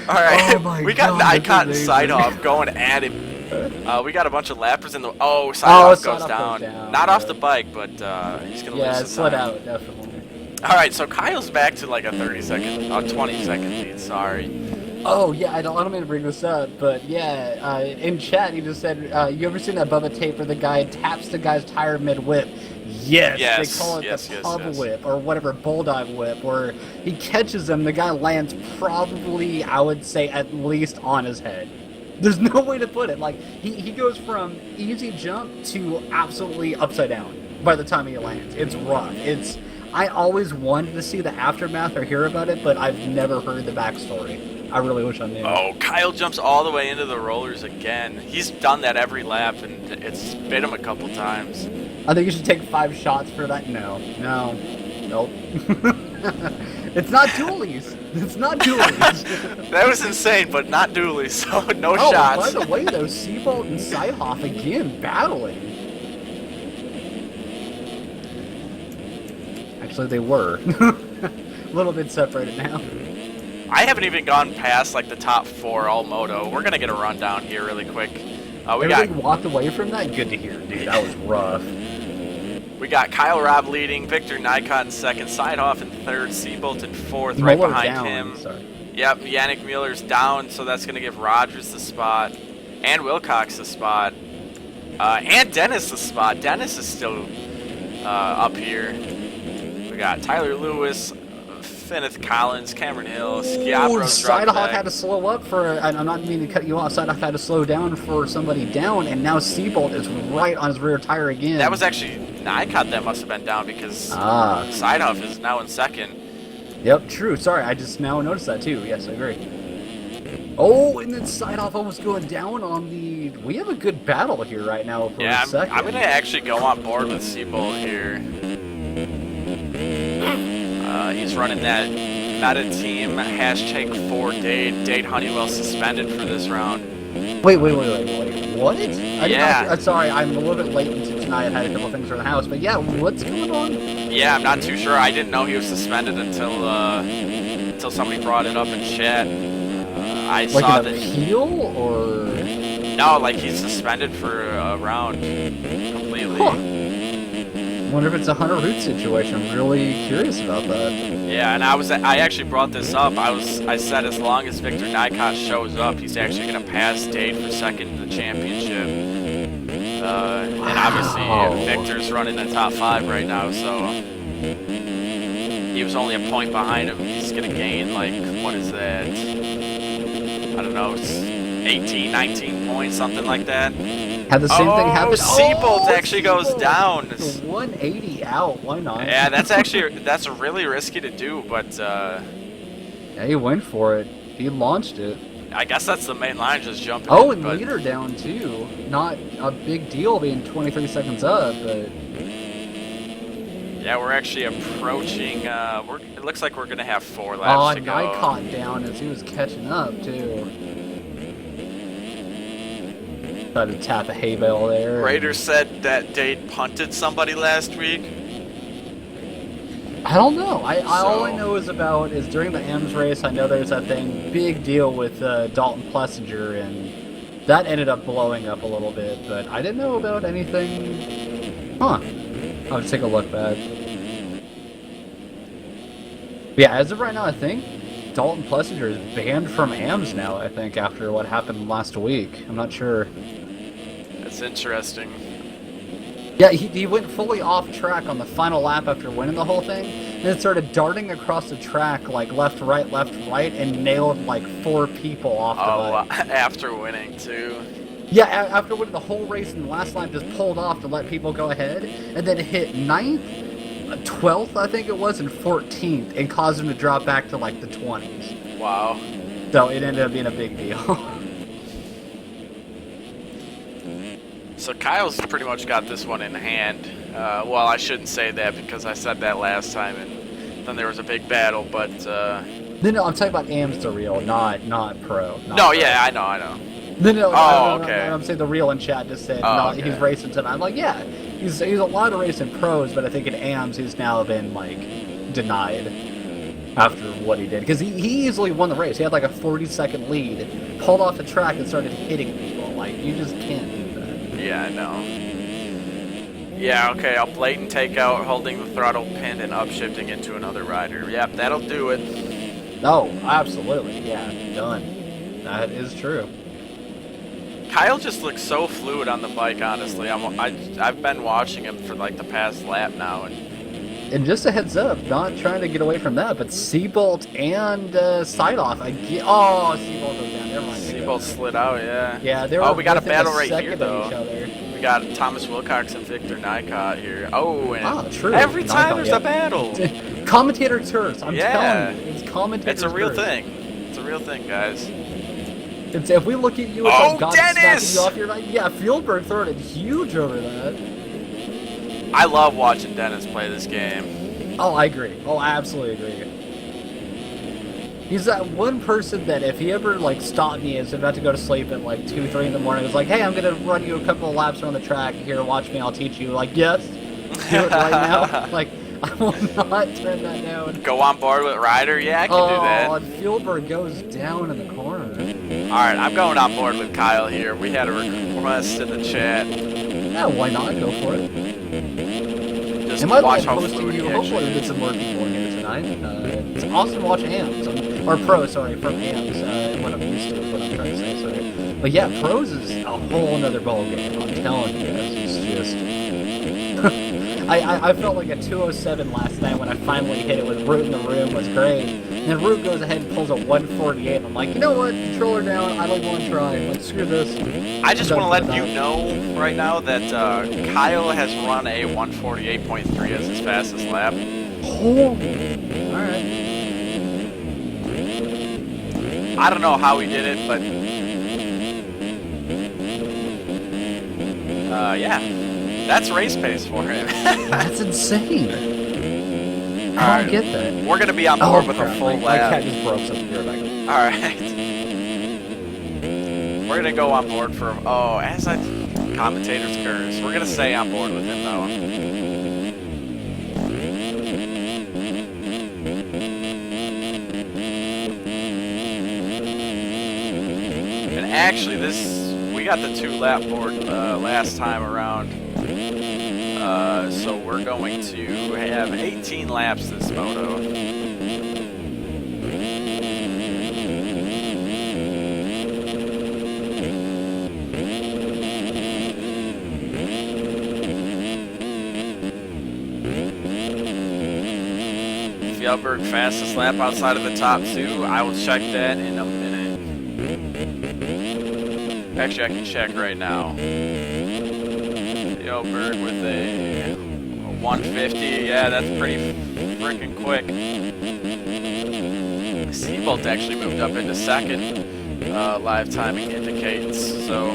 Alright, Oh my we got God, Nycott and that's side-off going at him. We got a bunch of lappers in the... Oh, side-off goes down. Not off the bike, but he's going to lose his slid time. out, definitely. Alright, so Kyle's back to like a 30-second... 20-second lead, sorry. Oh, yeah, I don't mean to bring this up, but yeah, in chat he just said, you ever seen that Bubba tape where the guy taps the guy's tire mid-whip? Yes, they call it the pub whip, or whatever, bulldog whip, where he catches him, the guy lands probably, I would say, at least on his head. There's no way to put it. Like, he goes from easy jump to absolutely upside down by the time he lands. It's rough. I always wanted to see the aftermath or hear about it, but I've never heard the backstory. I really wish I knew. Oh, Kyle jumps all the way into the rollers again. He's done that every lap, and it's bit him a couple times. I think you should take 5 shots for that. Nope. It's not dualies. It's not dualies. That was insane, but not dually, so no shots. By the way, though, Seabolt and Sidehoff again battling. Actually, they were. A little bit separated now. I haven't even gone past like the top 4 all moto. We're gonna get a rundown here really quick. Everybody walked away from that? Good to hear, dude. That was rough. We got Kyle Robb leading, Victor Nycott in second, Sidehoff in third, Seabolt in fourth, right behind him. Sorry. Yep, Yannick Mueller's down, so that's going to give Rogers the spot, and Wilcox the spot, and Dennis the spot. Dennis is still up here. We got Tyler Lewis, Finneth Collins, Cameron Hill, Schiapro's dropped Sidehoff had to slow up for, I'm not meaning to cut you off, Sidehoff had to slow down for somebody down, and now Seabolt is right on his rear tire again. That was actually Nycott that must have been down because Sidehoff is now in second. Yep, true. Sorry, I just now noticed that too. Yes, I agree. Oh, and then Sidehoff almost going down on the... We have a good battle here right now for a second. I'm going to actually go on board with Seabolt here. He's running that meta team #4Dade. Dade Honeywell suspended for this round. Wait. What? Sorry, I'm a little bit late into tonight. I had a couple things around the house, but yeah, what's going on? Yeah, I'm not too sure. I didn't know he was suspended until somebody brought it up in chat. I like saw an appeal, or no, like he's suspended for a round completely. Huh. Wonder if it's a Hunter Root situation. I'm really curious about that. Yeah, and I actually brought this up. I said as long as Victor Nycott shows up, he's actually going to pass Dade for second in the championship. and obviously Victor's running the top 5 right now, so he was only a point behind him. He's gonna gain like, what is that? I don't know, 18, 19 points, something like that. Had the same thing happen. Seabolt actually goes down. 180 out. Why not? Yeah, that's really risky to do, but yeah, he went for it. He launched it. I guess that's the main line, just jumping. Oh, and leader down too. Not a big deal being 23 seconds up, but yeah, we're actually approaching. It looks like we're gonna have 4 laps to go. I caught down as he was catching up too. Tried to tap a hay bale there. Raider said that Dade punted somebody last week. I don't know. All I know is during the AMS race, I know there's that thing, big deal with Dalton Plessinger, and that ended up blowing up a little bit, but I didn't know about anything. Huh. I'll just take a look back. Yeah, as of right now, I think Dalton Plessinger is banned from AMS now, I think, after what happened last week. I'm not sure. That's interesting. Yeah, he went fully off track on the final lap after winning the whole thing, and then started darting across the track, like left, right, and nailed like 4 people off the bike. After winning too. Yeah, after winning the whole race in the last lap, just pulled off to let people go ahead, and then hit 9th, 12th, I think it was, and 14th, and caused him to drop back to like the 20s. Wow. So it ended up being a big deal. So Kyle's pretty much got this one in hand. Well, I shouldn't say that because I said that last time, and then there was a big battle. But no, I'm talking about AMS to real, not pro. Not no, pro. yeah, I know. No. Okay. I'm saying the real in chat just said Okay. He's racing tonight. I'm like, yeah, he's a lot of racing pros, but I think in AMS he's now been like denied after what he did, because he easily won the race. He had like a 40-second lead, pulled off the track and started hitting people. Like, you just can't do that. Yeah, I know. Yeah, okay, I'll blatant takeout, holding the throttle pinned and upshifting into another rider. Yep, that'll do it. Oh, absolutely. Yeah, done. That is true. Kyle just looks so fluid on the bike, honestly. I've been watching him for like the past lap now. And just a heads up, not trying to get away from that, but Seabolt and Sideoff. Seabolt goes down. Never mind. Seabolt slid out, yeah. Yeah, they were. We got a battle right second here, though. of each other. We got Thomas Wilcox and Victor Nycott here. Oh, and true. Every time there's a battle. Commentator turfs. I'm telling you, it's commentator. It's a real turfs. thing. It's a real thing, guys. If we look at you, it's like God Dennis! smacking you off your right. Yeah, Fieldberg throwing it huge over that. I love watching Dennis play this game. Oh, I agree. Oh, I absolutely agree. He's that one person that if he ever like stopped me as about to go to sleep at like 2, 3 in the morning, was like, "Hey, I'm gonna run you a couple of laps around the track. Here, watch me. I'll teach you." Like, yes, do it right now. Like, I will not turn that down. Go on board with Ryder? Yeah, I can do that. Oh, and Fieldberg goes down in the corner. Alright, I'm going on board with Kyle here. We had a request in the chat. Yeah, why not? Go for it. Just Am I watch how posting fluid you? he Hopefully actually we get some more people in here tonight. It's awesome to watch AMS, or pros, sorry, from AMS, what I'm used to, what I'm trying to say, sorry. But yeah, pros is a whole nother ballgame, I'm telling you guys, it's just... I felt like a 207 last night when I finally hit it with Root in the room. Was great. And then Root goes ahead and pulls a 148. I'm like, you know what? Controller down. I don't want to try. Like, screw this. I just want to let you know right now that Kyle has run a 148.3 as his fastest lap. Holy. Alright. I don't know how he did it, but... yeah. That's race pace for him. That's insane. I don't get that. We're going to be on board with a full My lap. cat just broke something here. Like, Alright. We're going to go on board for... Oh, as I... Commentator's curse. We're going to stay on board with him, though. And actually, we got the 2-lap board last time around. So we're going to have 18 laps this moto. Fjellberg, fastest lap outside of the top 2. I will check that in a minute. Actually, I can check right now. Fjellberg with a 150. Yeah, that's pretty freaking quick. Seabolt actually moved up into second. Live timing indicates. So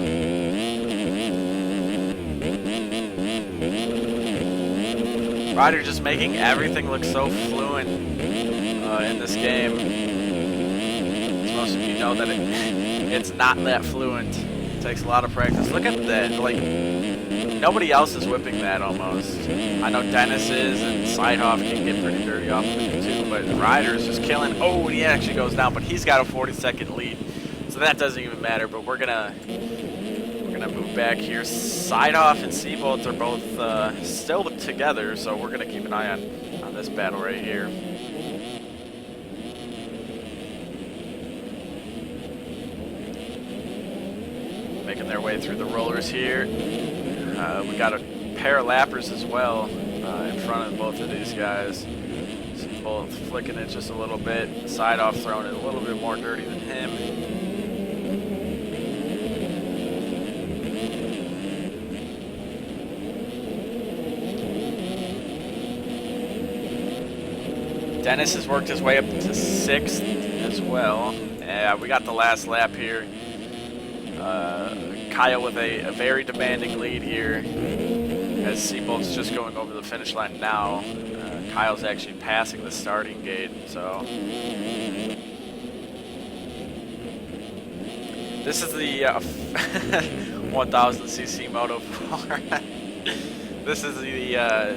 Ryder just making everything look so fluent in this game. As most of you know that it's not that fluent. It takes a lot of practice. Look at that. Like, nobody else is whipping that almost. I know Dennis is, and Seidhoff can get pretty dirty off of it too, but Ryder is just killing. Oh, he actually goes down, but he's got a 40-second lead. So that doesn't even matter, but we're gonna move back here. Seidhoff and Seabolt are both still together, so we're gonna keep an eye on this battle right here. Making their way through the rollers here. We got a pair of lappers as well in front of both of these guys. Seabolt flicking it just a little bit. Seidhoff throwing it a little bit more dirty than him. Dennis has worked his way up to 6th as well. We got the last lap here. Kyle with a very demanding lead here as Seabolt's just going over the finish line now. Kyle's actually passing the starting gate, so. This is the 1000cc Moto 4. This is the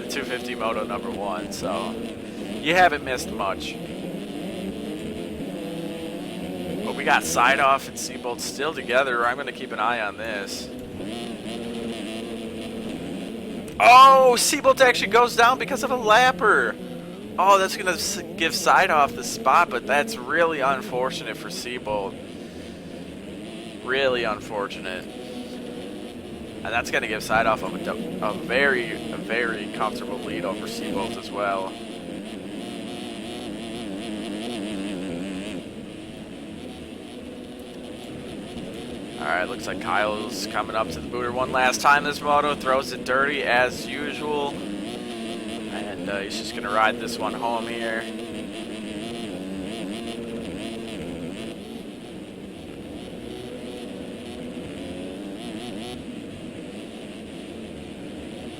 250 Moto number 1, so. You haven't missed much. But we got Seidhoff and Seabolt still together. I'm going to keep an eye on this. Oh, Seabolt actually goes down because of a lapper. Oh, that's going to give Seidhoff the spot, but that's really unfortunate for Seabolt. Really unfortunate. And that's going to give Seidhoff a very comfortable lead over Seabolt as well. Alright, looks like Kyle's coming up to the booter one last time this moto. Throws it dirty as usual. And he's just going to ride this one home here.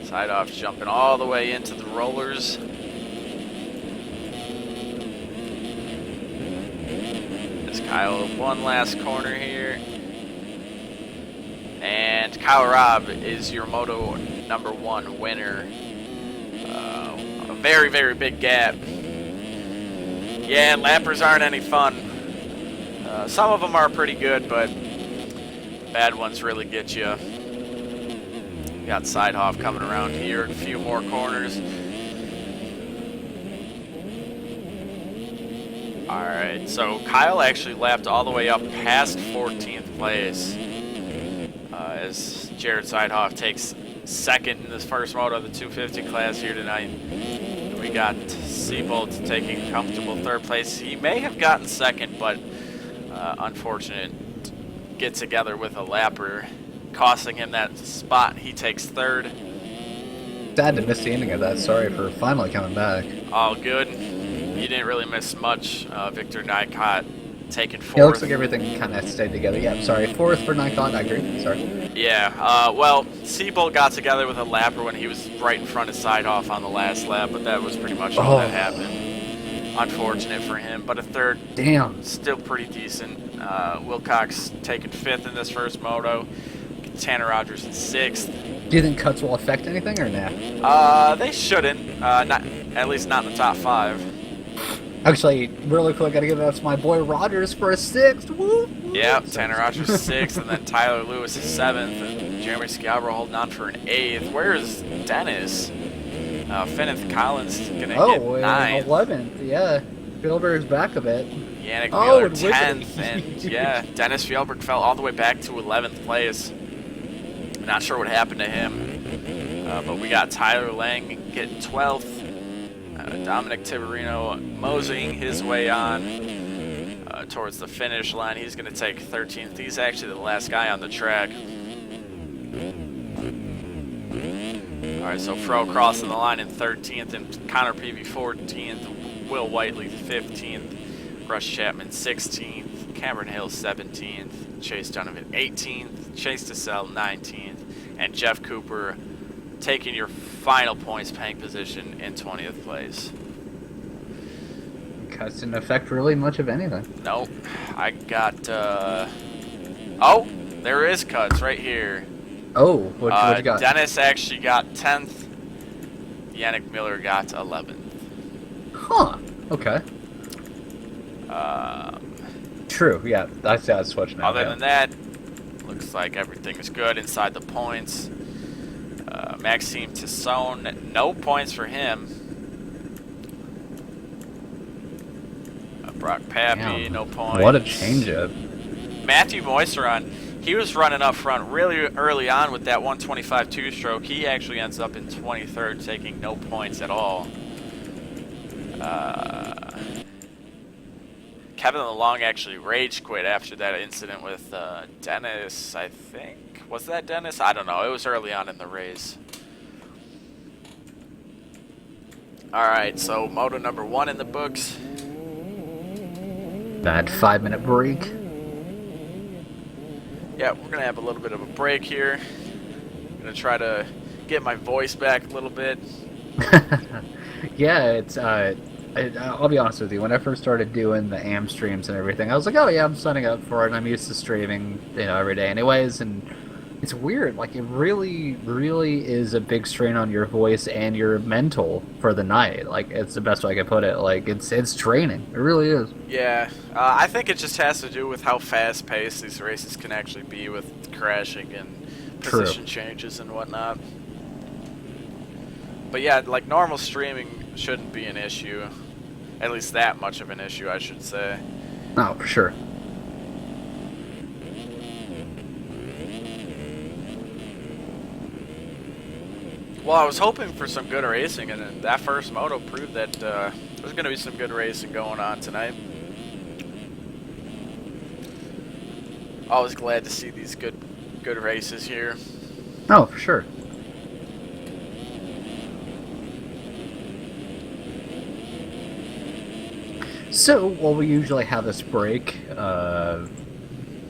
Seidhoff's jumping all the way into the rollers. As Kyle one last corner here. And Kyle Robb is your Moto number 1 winner. A very big gap. Yeah, lappers aren't any fun. Some of them are pretty good, but bad ones really get you. Got Seidhoff coming around here, a few more corners. Alright, so Kyle actually lapped all the way up past 14th place. As Jared Seidhoff takes 2nd in this first moto of the 250 class here tonight. We got Seabolt taking a comfortable 3rd place. He may have gotten 2nd, but unfortunate get together with a lapper, costing him that spot. He takes 3rd. Sad to miss the ending of that. Sorry for finally coming back. All good. You didn't really miss much. Victor Nykot taking 4th. Yeah, it looks like everything kind of stayed together. Yeah, sorry. 4th for Nykot. I agree. Sorry. Yeah. Well, Seabolt got together with a lapper when he was right in front of Seidhoff on the last lap, but that was pretty much all that happened. Unfortunate for him, but a 3rd. Damn. Still pretty decent. Wilcox taking 5th in this first moto. Tanner Rogers in 6th. Do you think cuts will affect anything or nah? They shouldn't. Not, at least not in the top 5. Actually, really quick, I gotta give it up to my boy Rogers for a 6th. Woo! Yeah, Tanner Rogers 6th, and then Tyler Lewis is 7th, and Jeremy Scalbro holding on for an 8th. Where's Dennis? Finneth Collins gonna get 9th. 11th, yeah. Spielberg's back a bit. Yannick Wheeler 10th, and yeah, Dennis Fjellberg fell all the way back to 11th place. Not sure what happened to him, but we got Tyler Lang getting 12th. Dominic Tiberino moseying his way on towards the finish line. He's going to take 13th. He's actually the last guy on the track. All right, so Fro crossing the line in 13th, and Connor Peavy 14th, Will Whiteley 15th, Russ Chapman 16th, Cameron Hill 17th, Chase Donovan 18th, Chase DeSalle 19th, and Jeff Cooper taking your final points paying position in 20th place. Cuts didn't affect really much of anything. Nope. I got, oh, there is cuts right here. Oh, what you got? Dennis actually got 10th. Yannick Miller got 11th. Huh. Okay. True, yeah. That's switching out. Other than that, looks like everything is good inside the points. Maxime Tissone, no points for him. Brock Pappy, no points. What a change-up. Matthew Moiseron, he was running up front really early on with that 125 two-stroke. He actually ends up in 23rd, taking no points at all. Kevin LeLong actually rage quit after that incident with Dennis, I think. Was that Dennis? I don't know. It was early on in the race. Alright, so Moto number 1 in the books. That 5-minute break. Yeah, we're going to have a little bit of a break here. I'm going to try to get my voice back a little bit. Yeah, it's I'll be honest with you. When I first started doing the AM streams and everything, I was like, oh yeah, I'm signing up for it. I'm used to streaming, every day anyways. And it's weird. Like, it really, really is a big strain on your voice and your mental for the night. Like, it's the best way I can put it. Like, it's draining. It really is. Yeah, I think it just has to do with how fast-paced these races can actually be with crashing and position changes and whatnot. But yeah, like, normal streaming shouldn't be an issue. At least that much of an issue, I should say. Oh, for sure. Well, I was hoping for some good racing, and that first moto proved that there's going to be some good racing going on tonight. Always glad to see these good races here. Oh, for sure. So, well, we usually have this break.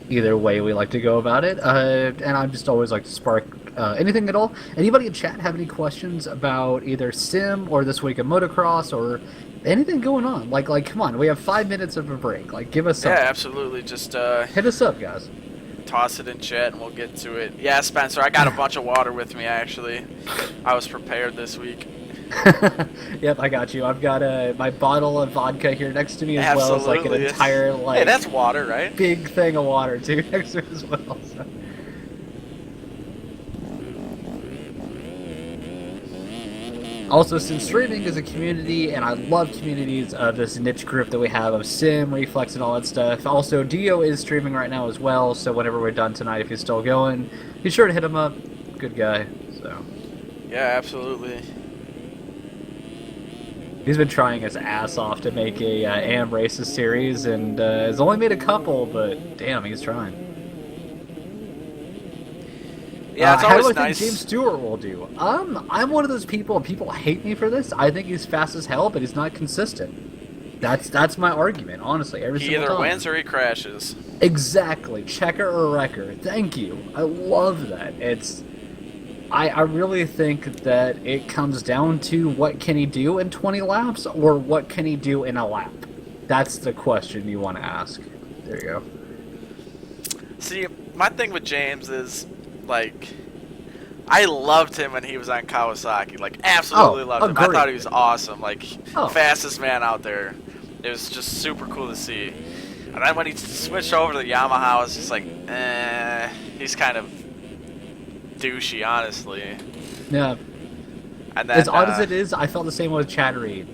Either way we like to go about it. And I just always like to spark anything at all. Anybody in chat have any questions about either sim or this week of motocross or anything going on? Like, come on, we have 5 minutes of a break. Like, give us something. Yeah, absolutely. Just hit us up, guys. Toss it in chat and we'll get to it. Yeah, Spencer, I got a bunch of water with me, actually. I was prepared this week. Yep, I got you. I've got my bottle of vodka here next to me as well as like an entire hey, that's water, right? Big thing of water too next to me as well. So. Also, since streaming is a community, and I love communities of this niche group that we have of Sim, Reflex, and all that stuff. Also, Dio is streaming right now as well, so whenever we're done tonight, if he's still going, be sure to hit him up. Good guy. So. Yeah, absolutely. He's been trying his ass off to make a AM Races series, and has only made a couple, but damn, he's trying. Yeah, it's always how do I nice. think James Stewart will do? I'm one of those people, and people hate me for this. I think he's fast as hell, but he's not consistent. That's my argument, honestly. He either wins or he crashes. Exactly. Checker or wrecker. Thank you. I love that. I really think that it comes down to what can he do in 20 laps or what can he do in a lap. That's the question you want to ask. There you go. See, my thing with James is, like, I loved him when he was on Kawasaki. Like, absolutely loved him. I thought he was awesome. Like, fastest man out there. It was just super cool to see. And then when he switched over to the Yamaha, I was just like, he's kind of douchey, honestly. Yeah. And then, as odd as it is, I felt the same way with Chad Reed.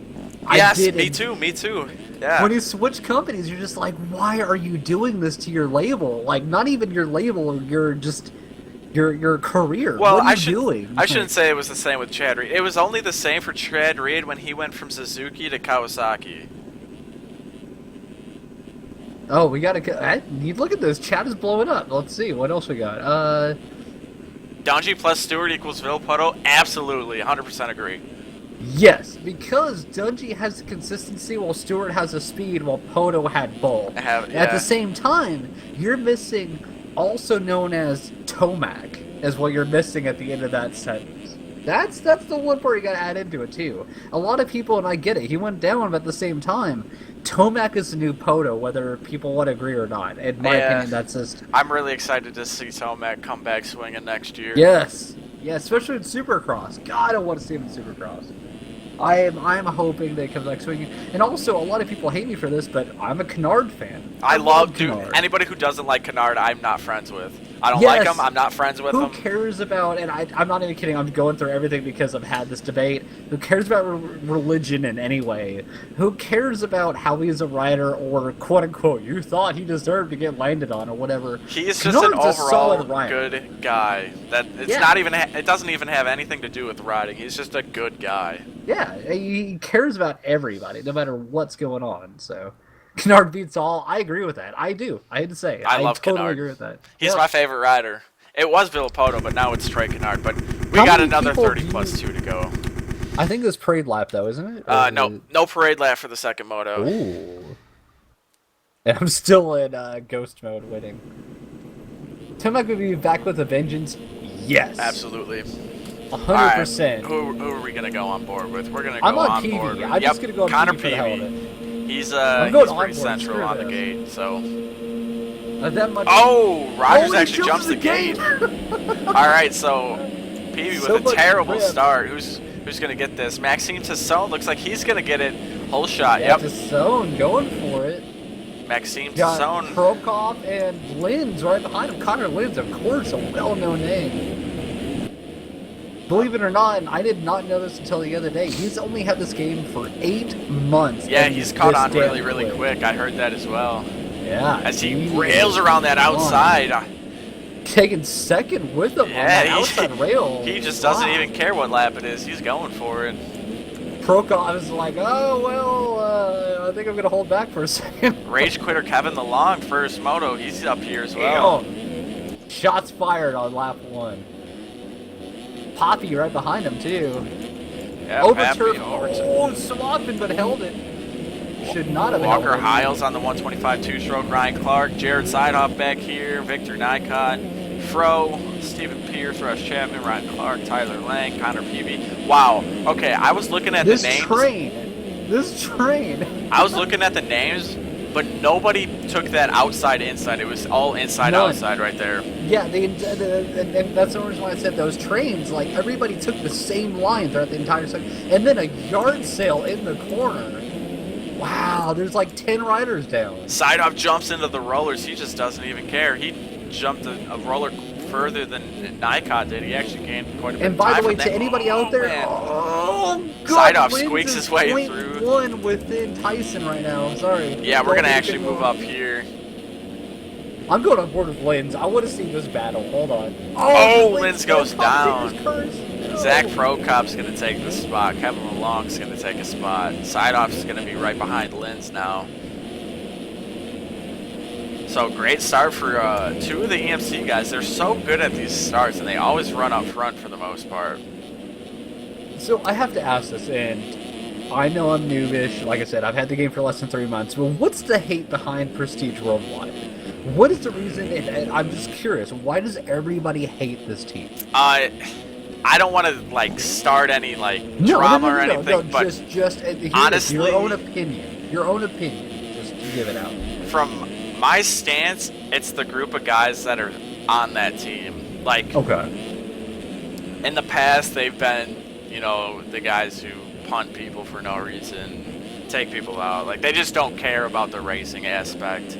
Yes, me too. Yeah. When you switch companies, you're just like, why are you doing this to your label? Like, not even your label, you're just your career. Well, What are you doing? I shouldn't say it was the same with Chad Reed. It was only the same for Chad Reed when he went from Suzuki to Kawasaki. Oh, we gotta. You look at this. Chat is blowing up. Let's see what else we got. Donji plus Stewart equals Villopoto? Absolutely, 100% agree. Yes, because Dungy has the consistency while Stewart has the speed while Poto had both. At the same time, you're missing, also known as Tomac, is what you're missing at the end of that sentence. That's the one part you gotta add into it too. A lot of people, and I get it, he went down, but at the same time, Tomac is the new Poto, whether people want to agree or not. In my opinion, that's just... I'm really excited to see Tomac come back swinging next year. Yes. Yeah, especially in Supercross. God, I want to see him in Supercross. I'm hoping that he comes back swinging. And also, a lot of people hate me for this, but I'm a Kennard fan. I love anybody who doesn't like Kennard, I'm not friends with. I don't like him. I'm not friends with him. Who cares about, and I'm not even kidding, I'm going through everything because I've had this debate. Who cares about religion in any way? Who cares about how he's a rider or, quote-unquote, you thought he deserved to get landed on or whatever? He is just an overall good guy. It doesn't even have anything to do with riding. He's just a good guy. Yeah, he cares about everybody, no matter what's going on, so... Kennard beats all. I agree with that. I do. I hate to say it. I love totally Kennard. Agree with that. He's my favorite rider. It was Villopoto, but now it's Trey Kennard. But we got another 30 plus 2 to go. I think this parade lap, though, isn't it? No parade lap for the second moto. Ooh. And I'm still in ghost mode waiting. Tomac would be back with a vengeance? Yes. Absolutely. 100%. Right. Who are we going to go on board with? We're going to go on board with... I'm just going to go on Connor PV for the hell of it. He's pretty central on the gate, so... Rogers actually jumps the gate. Alright, so Peavy with a terrible start. Who's going to get this? Maxime Tassone looks like he's going to get it. Whole shot, yep. Tassone going for it. Maxime Tassone. Prokop and Linz right behind him. Connor Linz, of course, a well-known name. Believe it or not, and I did not know this until the other day, he's only had this game for 8 months. Yeah, he's caught on really quick. I heard that as well. Yeah. As he rails around that outside. Taking second with him on that outside rail. He just doesn't even care what lap it is. He's going for it. Prokop is like, I think I'm going to hold back for a second. Rage quitter Kevin the Long, first moto. He's up here as well. Shots fired on lap 1. Poppy right behind him, too. Yeah, overturn. Swapping, but held it. Should not have Walker Hiles on the 125 two-stroke. Ryan Clark. Jared Sidehoff back here. Victor Nycott. Fro. Stephen Pierce. Rush Chapman. Ryan Clark. Tyler Lang. Connor Peavy. Wow. Okay, I was looking at the names. This train. I was looking at the names, but nobody took that outside-inside. It was all inside-outside right there. Yeah, and that's the reason why I said those trains, like, everybody took the same line throughout the entire second. And then a yard sale in the corner. Wow, there's like 10 riders down. Sideoff jumps into the rollers. He just doesn't even care. He jumped a roller further than Nycott did. He actually gained quite a bit of time. And by the way, to anybody out there, Sideoff squeaks his way through. 0.1 within Tyson right now. Sorry. Yeah, we're going to actually move up here. I'm going on board with Linz. I want to see this battle. Hold on. Linz goes down. Zach Prokop's going to take the spot. Kevin LeLong's going to take a spot. Sideoff's going to be right behind Linz now. So great start for 2 of the EMC guys. They're so good at these starts, and they always run up front for the most part. So I have to ask this, and I know I'm noobish. Like I said, I've had the game for less than 3 months. But what's the hate behind Prestige Worldwide? What is the reason? And I'm just curious. Why does everybody hate this team? I don't want to start any drama or anything, but just honestly, your own opinion. Your own opinion. Just give it out. From my stance, it's the group of guys that are on that team. In the past, they've been, the guys who punt people for no reason, take people out. They just don't care about the racing aspect.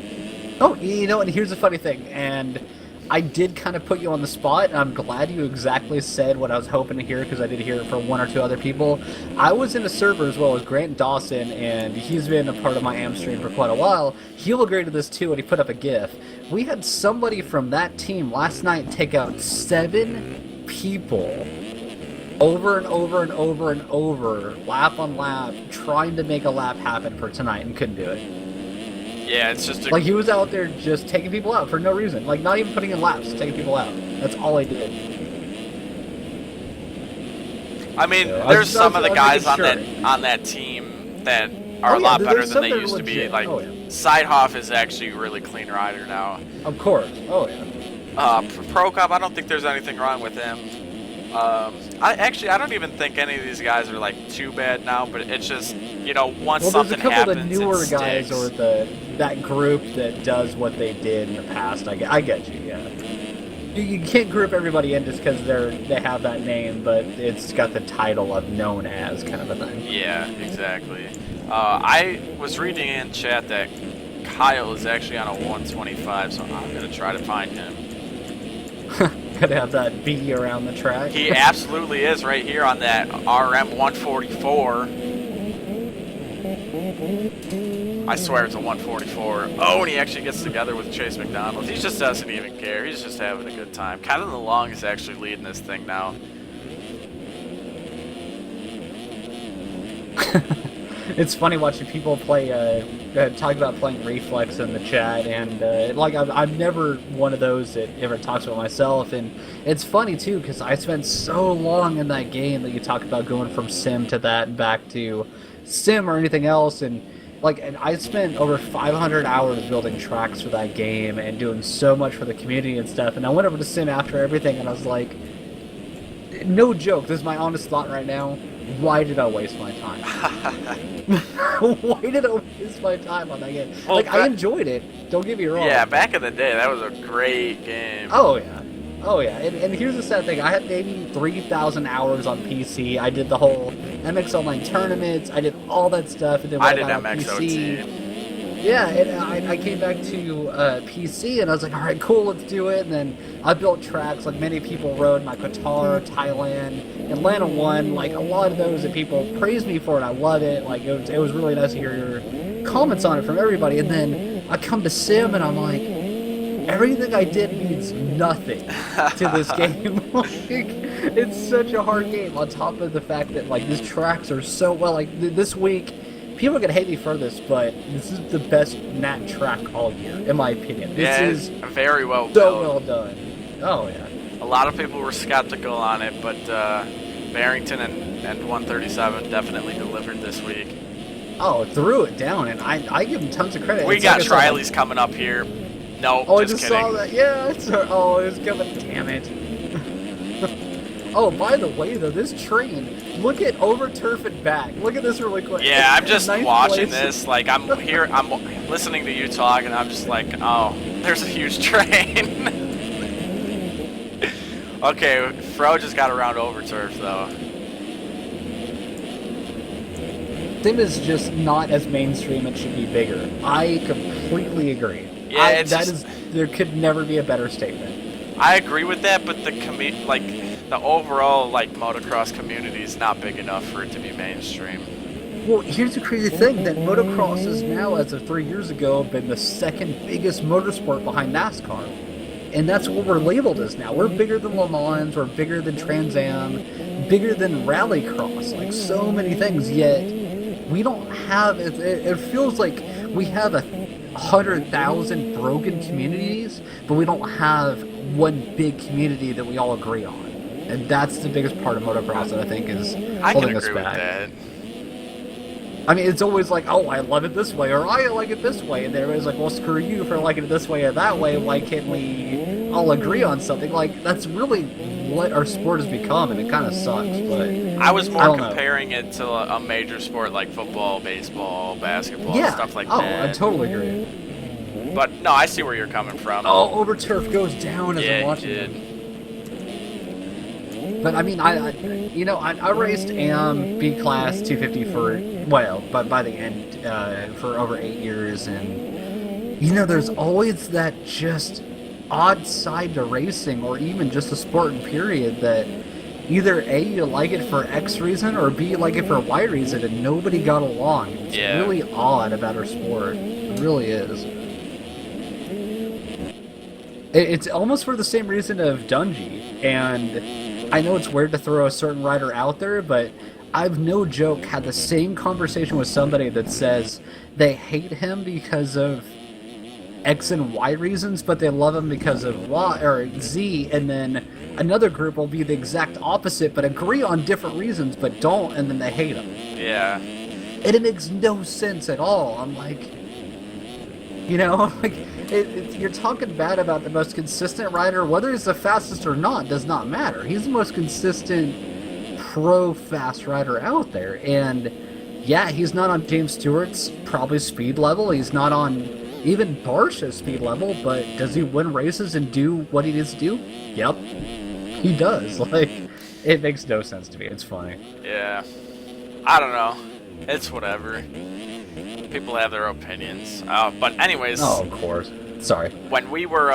Oh, and here's the funny thing, and I did kind of put you on the spot, and I'm glad you exactly said what I was hoping to hear, because I did hear it from one or two other people. I was in a server as well as Grant Dawson, and he's been a part of my AM stream for quite a while. He'll agree to this too, and he put up a GIF. We had somebody from that team last night take out 7 people over and over and over and over, lap on lap, trying to make a lap happen for tonight, and couldn't do it. Yeah, it's just like he was out there just taking people out for no reason, like not even putting in laps, just taking people out. That's all he did. I mean, there's some of the guys on that team that are a lot better than they used to be. Like Sidehoff is actually a really clean rider now. Of course. Oh yeah. Pro Cop, I don't think there's anything wrong with him. I don't even think any of these guys are like too bad now, but it's just, you know, once something happens, there's a couple of the newer guys or that group that does what they did in the past. I get you, yeah. You can't group everybody in just because they have that name, but it's got the title of known as kind of a thing. Yeah, exactly. I was reading in chat that Kyle is actually on a 125, so I'm gonna try to find him. Gotta have that B around the track. He absolutely is right here on that RM 144. I swear it's a 144. Oh, and he actually gets together with Chase McDonald. He just doesn't even care. He's just having a good time. Kevin DeLong is actually leading this thing now. It's funny watching people play, talk about playing Reflex in the chat, and like I'm never one of those that ever talks about myself, and it's funny too because I spent so long in that game that you talk about going from sim to that and back to sim or anything else, and I spent over 500 hours building tracks for that game and doing so much for the community and stuff, and I went over to sim after everything, and I was like, no joke, this is my honest thought right now. Why did I waste my time? Why did I waste my time on that game? Well, I enjoyed it. Don't get me wrong. Yeah, back in the day, that was a great game. Oh, yeah. Oh, yeah. And here's the sad thing. I had maybe 3,000 hours on PC. I did the whole MX Online tournaments. I did all that stuff. And then I did MXOT. Yeah, and I came back to PC, and I was like, all right, cool, let's do it. And then I built tracks like many people rode, my Qatar, Thailand, Atlanta 1, like a lot of those that people praised me for, and I love it. Like, it was really nice to hear your comments on it from everybody. And then I come to Sim, and I'm like, everything I did means nothing to this game. Like, it's such a hard game, on top of the fact that, like, these tracks are so well. Like, this week, people are going to hate me for this, but this is the best Nat track all year, in my opinion. This is very well built. So well done. Oh, yeah. A lot of people were skeptical on it, but Barrington and 137 definitely delivered this week. Oh, threw it down, and I give them tons of credit. We got Triley's coming up here. No, oh, just kidding. I just saw that. Yeah, it was coming. Damn it. Oh, by the way, though, this train, look at over turf and back. Look at this really quick. Yeah, I'm just watching this. Like, I'm here, I'm listening to you talk, and I'm just like, oh, there's a huge train. Okay, Fro just got around over turf, though. Sim is just not as mainstream. It should be bigger. I completely agree. Yeah, there could never be a better statement. I agree with that, but the overall motocross community is not big enough for it to be mainstream. Well, here's the crazy thing, that motocross is now, as of 3 years ago, been the second biggest motorsport behind NASCAR. And that's what we're labeled as now. We're bigger than Le Mans, we're bigger than Trans Am, bigger than Rallycross, like so many things, yet we don't have, it feels like we have 100,000 broken communities, but we don't have one big community that we all agree on. And that's the biggest part of motocross that I think is holding us back. With that. I mean, it's always like, oh, I love it this way, or I like it this way, and everybody's like, well, screw you for liking it this way or that way. Why can't we all agree on something? Like, that's really what our sport has become, and it kind of sucks. But I was more comparing it to a major sport like football, baseball, basketball, stuff like that. Oh, I totally agree. But no, I see where you're coming from. Oh, over turf goes down as I'm watching it. But I mean, I raced AM B class 250 but by the end for over 8 years, and there's always that just odd side to racing, or even just a sport in period, that either A, you like it for X reason, or B, you like it for Y reason, and nobody got along. It's really odd about our sport. It really is. It's almost for the same reason of Dungey, and I know it's weird to throw a certain rider out there, but I've no joke had the same conversation with somebody that says they hate him because of X and Y reasons, but they love him because of Y or Z, and then another group will be the exact opposite, but agree on different reasons, but don't, and then they hate him. Yeah. And it makes no sense at all. I'm like, you know, like, you're talking bad about the most consistent rider, whether he's the fastest or not, does not matter. He's the most consistent pro-fast rider out there, and yeah, he's not on James Stewart's probably speed level, he's not on even Barsha's speed level, but does he win races and do what he needs to do? Yep, he does. Like, it makes no sense to me. It's funny. Yeah. I don't know. It's whatever. People have their opinions. But anyways. Oh, of course. Sorry. When we were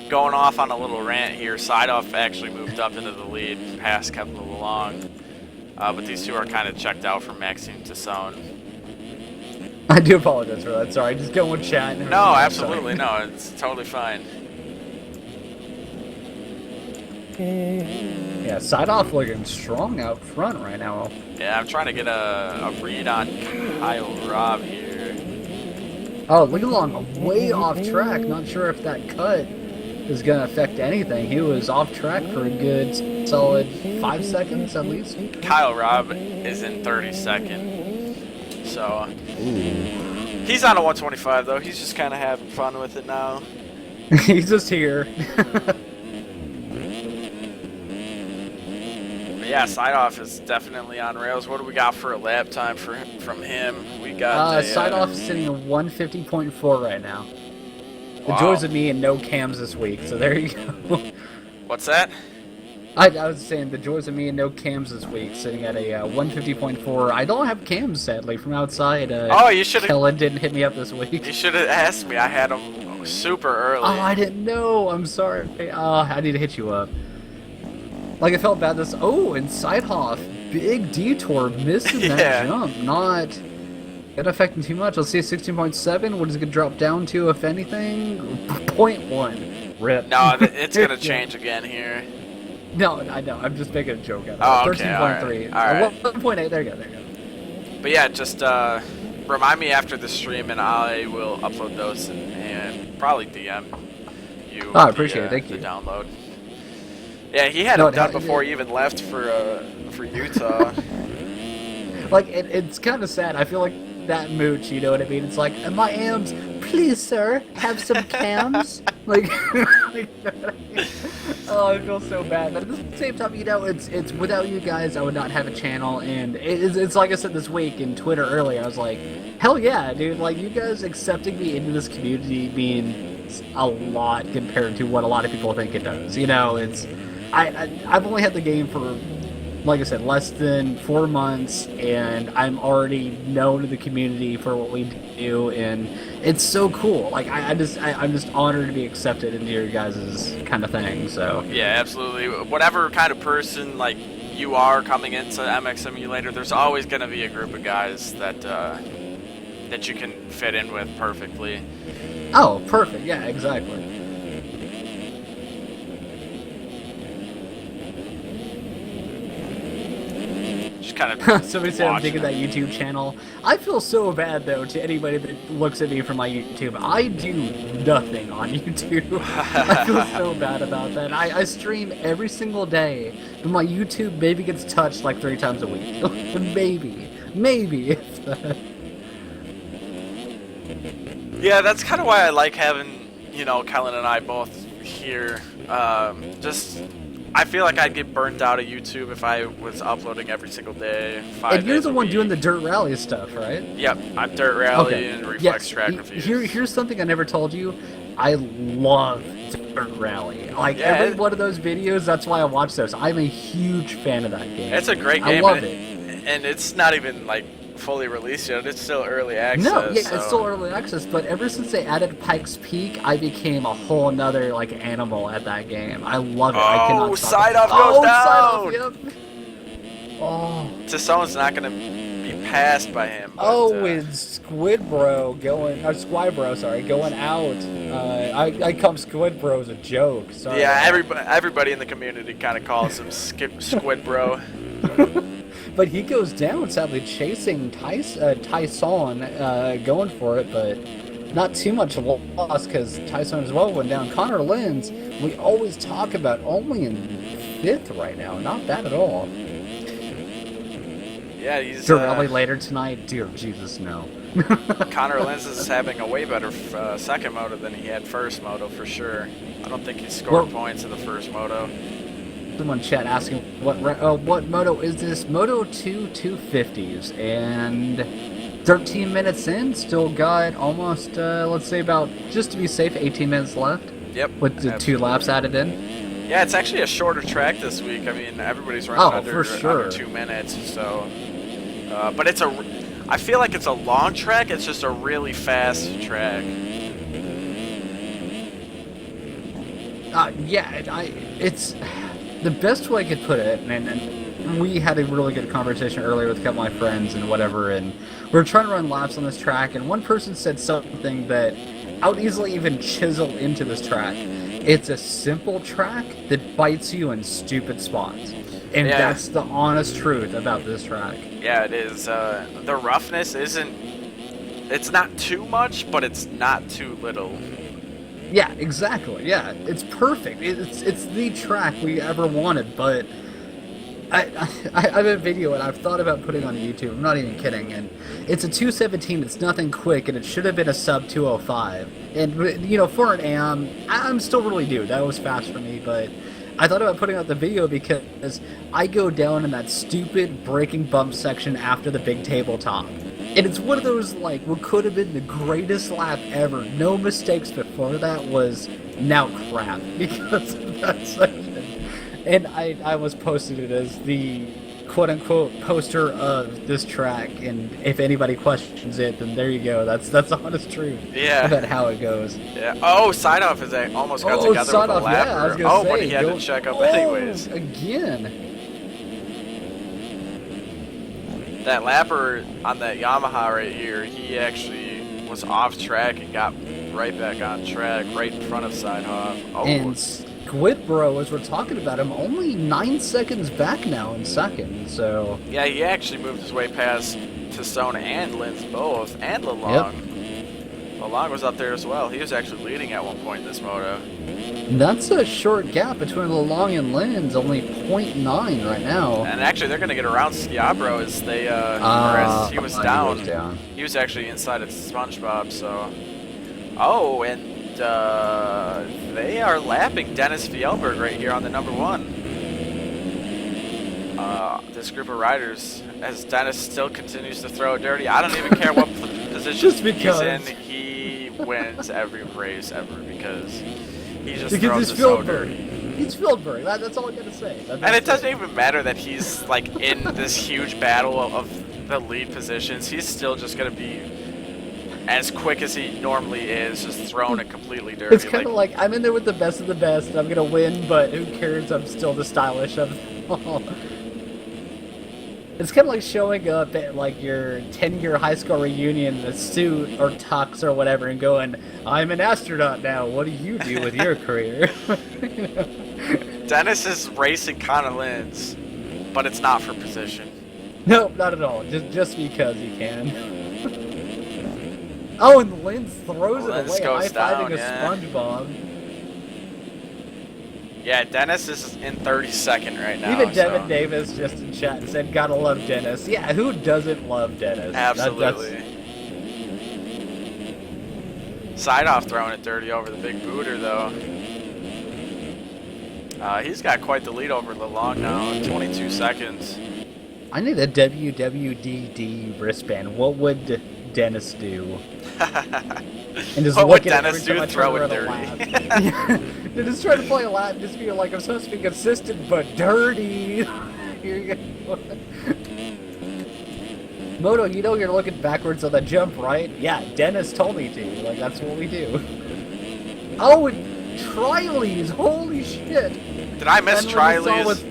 going off on a little rant here, Sideoff actually moved up into the lead. Pass kept moving along. But these two are kind of checked out from Maxime to Son. I do apologize for that. Sorry, just going with chat. No, absolutely. No, it's totally fine. Yeah, Sideoff looking strong out front right now. Yeah, I'm trying to get a read on Kyle Robb here. Oh, Lee Long way off track. Not sure if that cut is going to affect anything. He was off track for a good solid 5 seconds at least. Kyle Robb is in 32nd. So, he's on a 125 though. He's just kind of having fun with it now. He's just here. Yeah, Sideoff is definitely on rails. What do we got for a lap time from him? We got Sideoff is sitting at 150.4 right now. The Wow. joys of me and no cams this week, so there you go. What's that? I was saying the joys of me and no cams this week, sitting at a 150.4. I don't have cams, sadly, from outside. Oh, you should have. Kellen didn't hit me up this week. You should have asked me. I had him super early. Oh, I didn't know. I'm sorry. Oh, I need to hit you up. Like, I felt bad this. Oh, and Sidehoff, big detour, missing that jump. Not affecting too much. Let's see, 16.7. What is it going to drop down to, if anything? 0.1. Rip. No, it's going to change again here. No, I know. I'm just making a joke out of it. Oh, okay. 13.3. All right. 1.8. There you go. But yeah, just remind me after the stream, and I will upload those and probably DM you. Oh, I appreciate it. Thank you. The download. Yeah, he had it done before he even left for Utah. Like, it's kind of sad. I feel like that mooch, you know what I mean? It's like, my AMs, please, sir, have some cams. like, oh, I feel so bad. But at the same time, you know, it's without you guys, I would not have a channel. And it's like I said this week in Twitter earlier, I was like, hell yeah, dude. Like, you guys accepting me into this community means a lot compared to what a lot of people think it does. You know, it's... I've only had the game for, like I said, less than 4 months, and I'm already known to the community for what we do, and it's so cool. Like, I'm just honored to be accepted into your guys' kind of thing. So yeah, absolutely. Whatever kind of person like you are coming into MX Simulator, there's always going to be a group of guys that that you can fit in with perfectly. Oh, perfect. Yeah, exactly. Kind of somebody said I'm thinking that YouTube channel. I feel so bad though to anybody that looks at me from my YouTube. I do nothing on YouTube. I feel so bad about that. I stream every single day, but my YouTube maybe gets touched like 3 times a week. maybe. If that. Yeah, that's kind of why I like having, you know, Kellen and I both here. Just. I feel like I'd get burnt out of YouTube if I was uploading every single day. 5 days a week. And you're the one doing the Dirt Rally stuff, right? Yep, I'm Dirt Rally and Reflex Track Reviews. Here's something I never told you. I love Dirt Rally. Like, every one of those videos, that's why I watch those. I'm a huge fan of that game. It's a great game. I love it. And it's not even, like, fully released yet. It's still early access. No, yeah, so. it's still early access, but ever since they added Pikes Peak, I became a whole nother like animal at that game. I love it. I cannot stop side it. off goes down. Side off, yep. Oh. Tassone's not gonna be passed by him. But, Oh, it's Squidbro going, or Squibro, sorry, going out. I come Squidbro as a joke. Sorry. Yeah, everybody in the community kind of calls him Squidbro. But he goes down, sadly, chasing Tyson, going for it, but not too much loss because Tyson as well went down. Connor Lenz, we always talk about, only in 5th right now. Not bad at all. Yeah, he's... Dorelli later tonight? Dear Jesus, no. Connor Lenz is having a way better second moto than he had first moto, for sure. I don't think he scored points in the first moto. Someone in chat asking what moto is this? Moto 2 250s, and 13 minutes in, still got almost, let's say about, just to be safe, 18 minutes left. Yep. With the 2 laps added in. Yeah, it's actually a shorter track this week. I mean, everybody's running under 2 minutes, so... but it's I feel like it's a long track, it's just a really fast track. Yeah, it's... The best way I could put it, and we had a really good conversation earlier with a couple of my friends and whatever, and we were trying to run laps on this track, and one person said something that I would easily even chisel into this track. It's a simple track that bites you in stupid spots. And that's the honest truth about this track. Yeah, it is. The roughness isn't... It's not too much, but it's not too little. Yeah, exactly. Yeah, it's perfect. It's the track we ever wanted, but I have a video and I've thought about putting on YouTube. I'm not even kidding. And it's a 217. It's nothing quick, and it should have been a sub 205. And you know, for an AM, I'm still really new. That was fast for me, but I thought about putting out the video because I go down in that stupid braking bump section after the big tabletop. And it's one of those, like, what could have been the greatest lap ever. No mistakes before that was now crap because of that section. And I was posting it as the quote-unquote poster of this track. And if anybody questions it, then there you go. That's the honest truth about how it goes. Yeah. Oh, side-off is almost got together with a lapper. Yeah, I was gonna say, but he had to check up anyways. Again. That lapper on that Yamaha right here, he actually was off track and got right back on track, right in front of Sidehoff. Oh. And Squidbro, as we're talking about him, only 9 seconds back now in second, so... Yeah, he actually moved his way past Tassone and Linz both, and Lalong. Yep. Lalong was up there as well. He was actually leading at one point in this moto. That's a short gap between Lalong and Linz, only 0.9 right now. And actually, they're going to get around Schiabro as they, as he was down. He was actually inside of SpongeBob, so... Oh, and they are lapping Dennis Fjellberg right here on the number 1. This group of riders, as Dennis still continues to throw it dirty. I don't even care what position he's in. He wins every race ever because he just throws it so dirty. He's Fjellberg. That's all I gotta say. And it doesn't even matter that he's like in this huge battle of the lead positions. He's still just gonna be as quick as he normally is, just throwing it completely dirty. It's kind of like I'm in there with the best of the best, and I'm gonna win, but who cares? I'm still the stylish of them all. It's kind of like showing up at like your 10-year high school reunion in a suit or tux or whatever and going, I'm an astronaut now, what do you do with your career? You know? Dennis is racing Connor Lenz, but it's not for position. No, not at all, just because he can. Oh, and Lenz throws it away, high-fiving a SpongeBob. Yeah, Dennis is in 32nd right now. Even Devin Davis just in chat said, gotta love Dennis. Yeah, who doesn't love Dennis? Absolutely. Side-off throwing it dirty over the big booter, though. He's got quite the lead over Lalong now, 22 seconds. I need a WWDD wristband. What would Dennis do? And just what would Dennis do? Throw it dirty. They're just trying to play a lap, just be like, I'm supposed to be consistent, but dirty. Here you go. Moto, you know you're looking backwards on the jump, right? Yeah, Dennis told me to. Like, that's what we do. Oh, and Triley's, holy shit. Did I miss Triley's?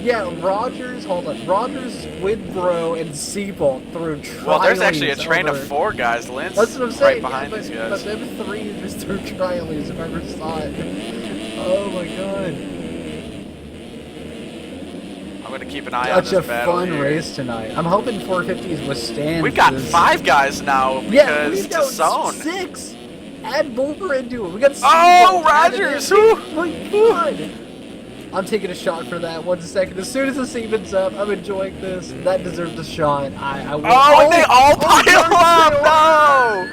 Yeah, Rogers, hold on. Rogers, Widbro, and Seabolt through Triley's. Well, there's actually a train of 4 guys. Lynn's that's what I'm saying. right behind these guys. But them 3 just through Triley's, if I ever saw it. Oh my god. I'm going to keep an eye on this battle. Such a fun race tonight. I'm hoping 450s withstand. We've got 5 guys now because to zone. 6. Add more into it. We got. Oh, Rogers! Oh my god! I'm taking a shot for that. 1 second. As soon as this evens up, I'm enjoying this. That deserves a shot. I will. Oh, and they all pile up! No!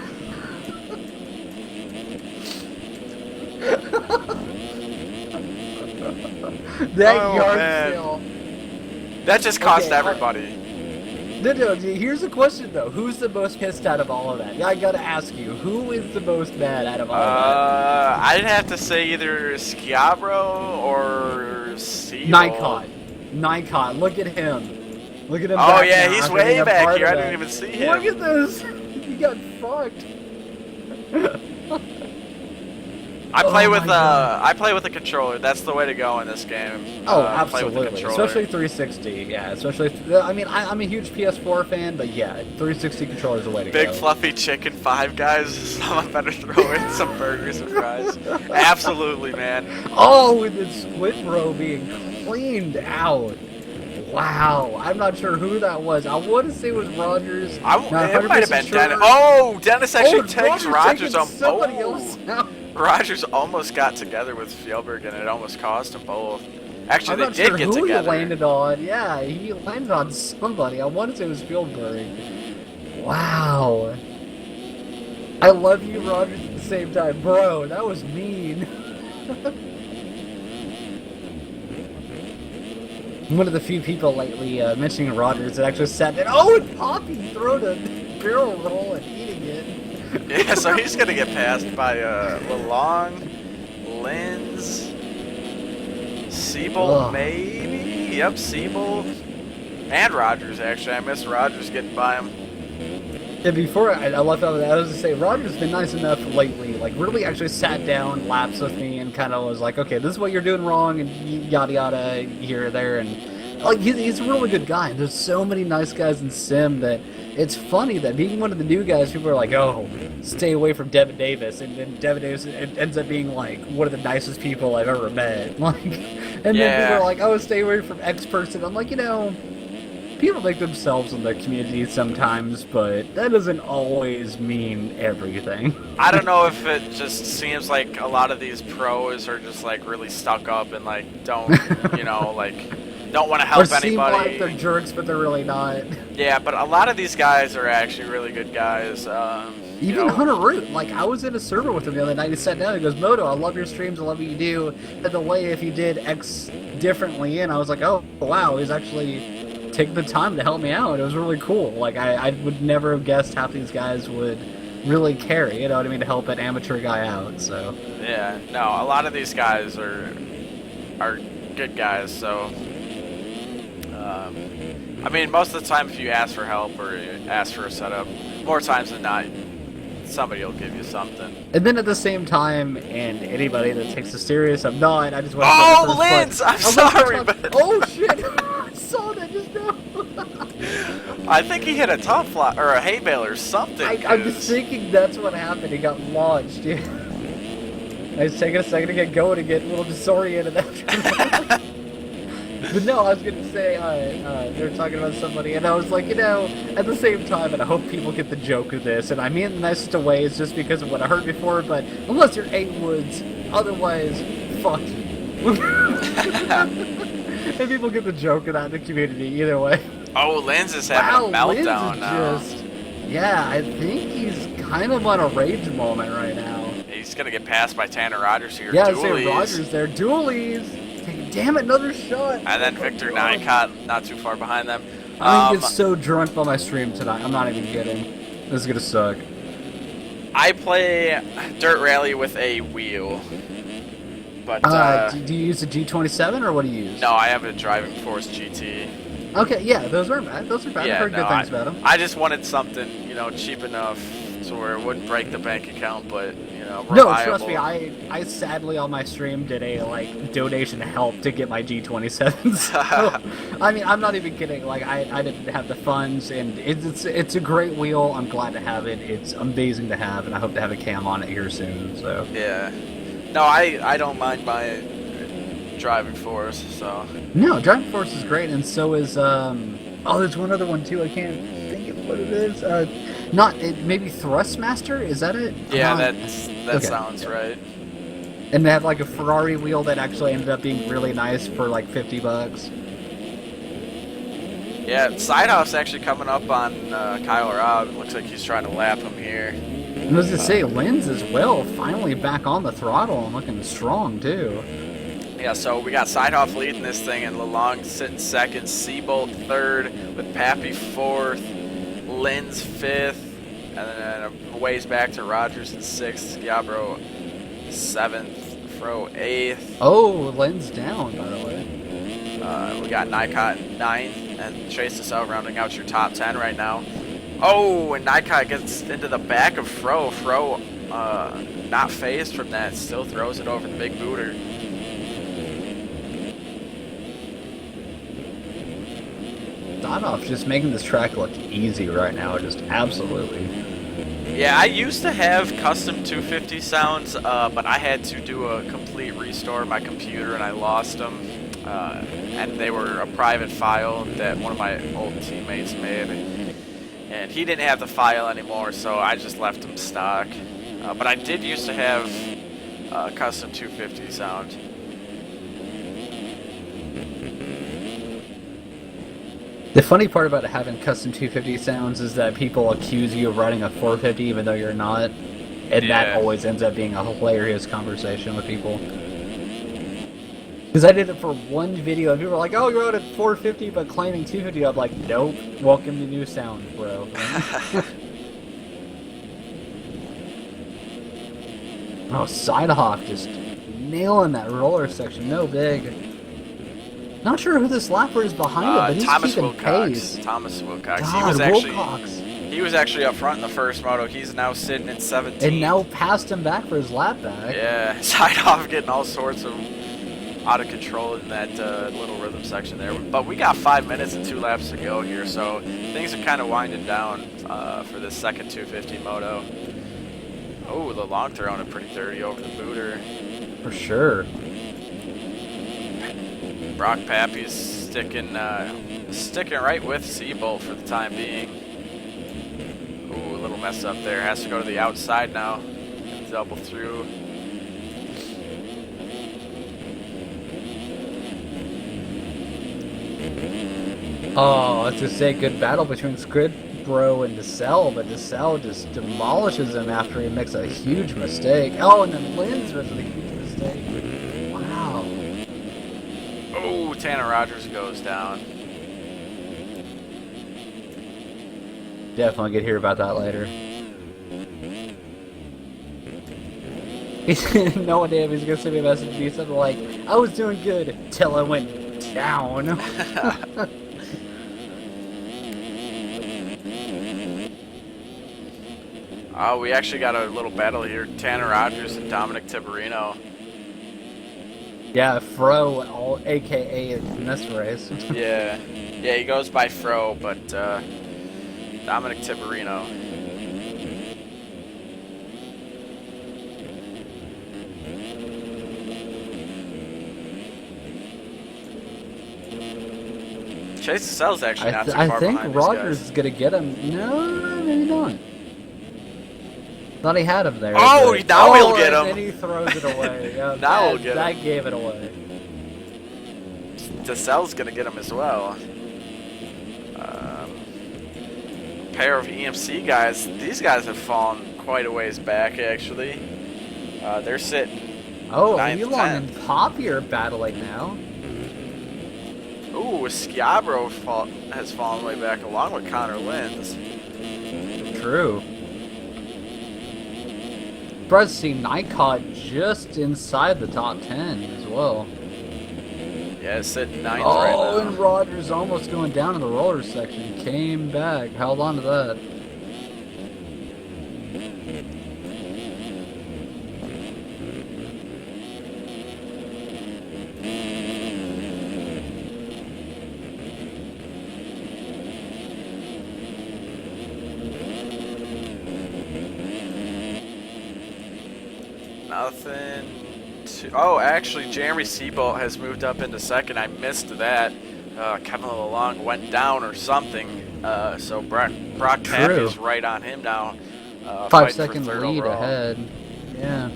That Oh, yard man. sale. That just cost everybody. No, here's the question though. Who's the most pissed out of all of that? I gotta ask you, who is the most mad out of all of that? I'd have to say either Schiabro or Seabolt. Nikon, look at him. Look at him. Oh back yeah, now. he's I'm way getting a back part here. of I that. didn't even see him. Look at this. He got fucked. I play with God. I play with a controller. That's the way to go in this game. Oh, play with a absolutely. controller. Especially 360. Yeah, especially. I mean, I'm a huge PS4 fan, but yeah, 360 controller is the way to go. Big fluffy chicken 5 guys. Someone better throw in some burgers and fries. Absolutely, man. Oh, and the split row being cleaned out. Wow, I'm not sure who that was. I want to say it was Rogers. It might have been sure. Dennis. Oh, Dennis actually takes Rogers Rogers on somebody else out. Rogers almost got together with Fjellberg, and it almost cost them both. Actually, they did get who together. He landed on. Yeah, he landed on somebody. I want to say it was Fjellberg. Wow. I love you, Rogers, at the same time. Bro, that was mean. I'm one of the few people lately mentioning Rogers that actually sat there. Oh, and Poppy throwing a barrel roll and eating it. Yeah, so he's going to get passed by Lalong, Linz, Seabolt, maybe? Yep, Seabolt. And Rogers, actually. I missed Rogers getting by him. Yeah, before I left out of that, I was going to say, Rogers has been nice enough lately, like, really actually sat down, laps with me, and kind of was like, okay, this is what you're doing wrong, and yada yada, here or there, and, like, he's a really good guy. There's so many nice guys in Sim that it's funny that being one of the new guys, people are like, oh, stay away from Devin Davis, and then Devin Davis ends up being, like, one of the nicest people I've ever met. Like, and then people are like, oh, stay away from X person. I'm like, you know, people make themselves in their community sometimes, but that doesn't always mean everything. I don't know if it just seems like a lot of these pros are just, like, really stuck up and, like, don't, you know, like, don't want to help or seem anybody. like they're jerks, but they're really not. Yeah, but a lot of these guys are actually really good guys. Even Hunter Root, like, I was in a server with him the other night. He sat down and goes, Moto, I love your streams, I love what you do. And the way if you did X differently, and I was like, oh, wow, he's actually taking the time to help me out. It was really cool. Like, I would never have guessed half these guys would really care, you know what I mean, to help an amateur guy out, so. Yeah, no, a lot of these guys are good guys, so. I mean, most of the time if you ask for help or you ask for a setup, more times than not, somebody will give you something. And then at the same time, and anybody that takes it serious, I'm not, I just want to... Oh, Linz! I'm sorry, but... Oh, shit! I saw that just now! I think he hit a top fly, or a hay bale or something. I'm just thinking that's what happened. He got launched, yeah. I was taking a second to get going and get a little disoriented after that. But no, I was going to say, they were talking about somebody, and I was like, you know, at the same time, and I hope people get the joke of this, and I mean it in the nicest of ways just because of what I heard before, but unless you're 8 Woods, otherwise, fuck you. And people get the joke of that in the community, either way. Oh, Linz is having a meltdown now. Yeah, I think he's kind of on a rage moment right now. He's going to get passed by Tanner Rogers here. Yeah, I say Rogers there. Dualies. Damn it, another shot. And then Victor Nycott, not too far behind them. I'm going to get so drunk by my stream tonight. I'm not even kidding. This is going to suck. I play Dirt Rally with a wheel. But do you use a G27 or what do you use? No, I have a Driving Force GT. Okay, yeah, those aren't bad. Those are bad. Yeah, I've heard no, good things about them. I just wanted something, you know, cheap enough so where it wouldn't break the bank account, but, you know, No, trust me, reliable. I sadly on my stream did a like donation help to get my G27s. So, I mean, I'm not even kidding. Like I didn't have the funds, and it's a great wheel. I'm glad to have it. It's amazing to have, and I hope to have a cam on it here soon. So Yeah. No, I don't mind buying driving force, so. no, Driving Force is great, and so is oh, there's one other one too. I can't think of what it is. Not it, maybe Thrustmaster. Is that it? Yeah, that okay. sounds right. And they had like a Ferrari wheel that actually ended up being really nice for like $50. Yeah, Sidehoff's actually coming up on Kyle Robb. It looks like he's trying to lap him here. And as I say, Linz as well, finally back on the throttle and looking strong too. Yeah, so we got Sidehoff leading this thing, and Lalong sitting second, Seabolt third, with Pappy fourth, Linz fifth, and then a ways back to Rogers in sixth, Schiabro seventh, Fro eighth. Oh, Linz down, by the way. We got Nikot in ninth, and Chase this out, rounding out your top 10 right now. Oh, and Nikot gets into the back of Fro. Fro, not phased from that, still throws it over the big booter. Sidehoff just making this track look easy right now, just absolutely. Yeah, I used to have custom 250 sounds, but I had to do a complete restore of my computer and I lost them. And they were a private file that one of my old teammates made. And he didn't have the file anymore, so I just left them stock. But I did used to have custom 250 sound. The funny part about having custom 250 sounds is that people accuse you of riding a 450 even though you're not. And that always ends up being a hilarious conversation with people. Because I did it for one video and people were like, oh, you're out at 450 but claiming 250. I'm like, nope, welcome to new sound, bro. Oh, Sidehoff just nailing that roller section, no big. Not sure who this lapper is behind him, but he's Thomas keeping Wilcox. pace. Thomas Wilcox. God, Wilcox. He was actually up front in the first moto. He's now sitting in 17th. And now passed him back for his lap back. Yeah, Sidehoff getting all sorts of out of control in that little rhythm section there. But we got 5 minutes and 2 laps to go here, so things are kind of winding down for this second 250 moto. Oh, the long throwing it pretty dirty over the booter. For sure. Brock Pappy's sticking right with Seabolt for the time being. Ooh, a little mess up there. Has to go to the outside now. Double through. Oh, it's just a good battle between Squid Bro and DeSalle, but DeSalle just demolishes him after he makes a huge mistake. Oh, and then Linz makes a huge mistake. Wow. Oh, Tanner Rogers goes down. Definitely get to hear about that later. No idea if he's gonna send me a message and be something like, I was doing good till I went down. Oh, we actually got a little battle here. Tanner Rogers and Dominic Tiberino. Yeah, Fro, aka in this race. Yeah, he goes by Fro, but Dominic Tiberino. Chase Sells actually not too far I think behind Rogers is gonna get him. No, maybe not. Thought he had him there. Oh, now he'll get him. And then he throws it away. Yeah, now he'll get him. That gave it away. DeSelle's gonna get him as well. Pair of EMC guys. These guys have fallen quite a ways back, actually. They're sitting. Oh, 9th, Elon 10th. and Poppy are battling now. Ooh, Schiabro has fallen way back along with Connor Linz. True. Surprised to see Nikot just inside the top 10 as well. Yeah, it's sitting 9th right Oh, now. and Rogers almost going down in the roller section. Came back, held on to that. Nothing to... Oh, actually, Jeremy Seabolt has moved up into second. I missed that. Kevin LeLong went down or something. So Brock Pappy is right on him now. 5-second lead overall. ahead. Yeah.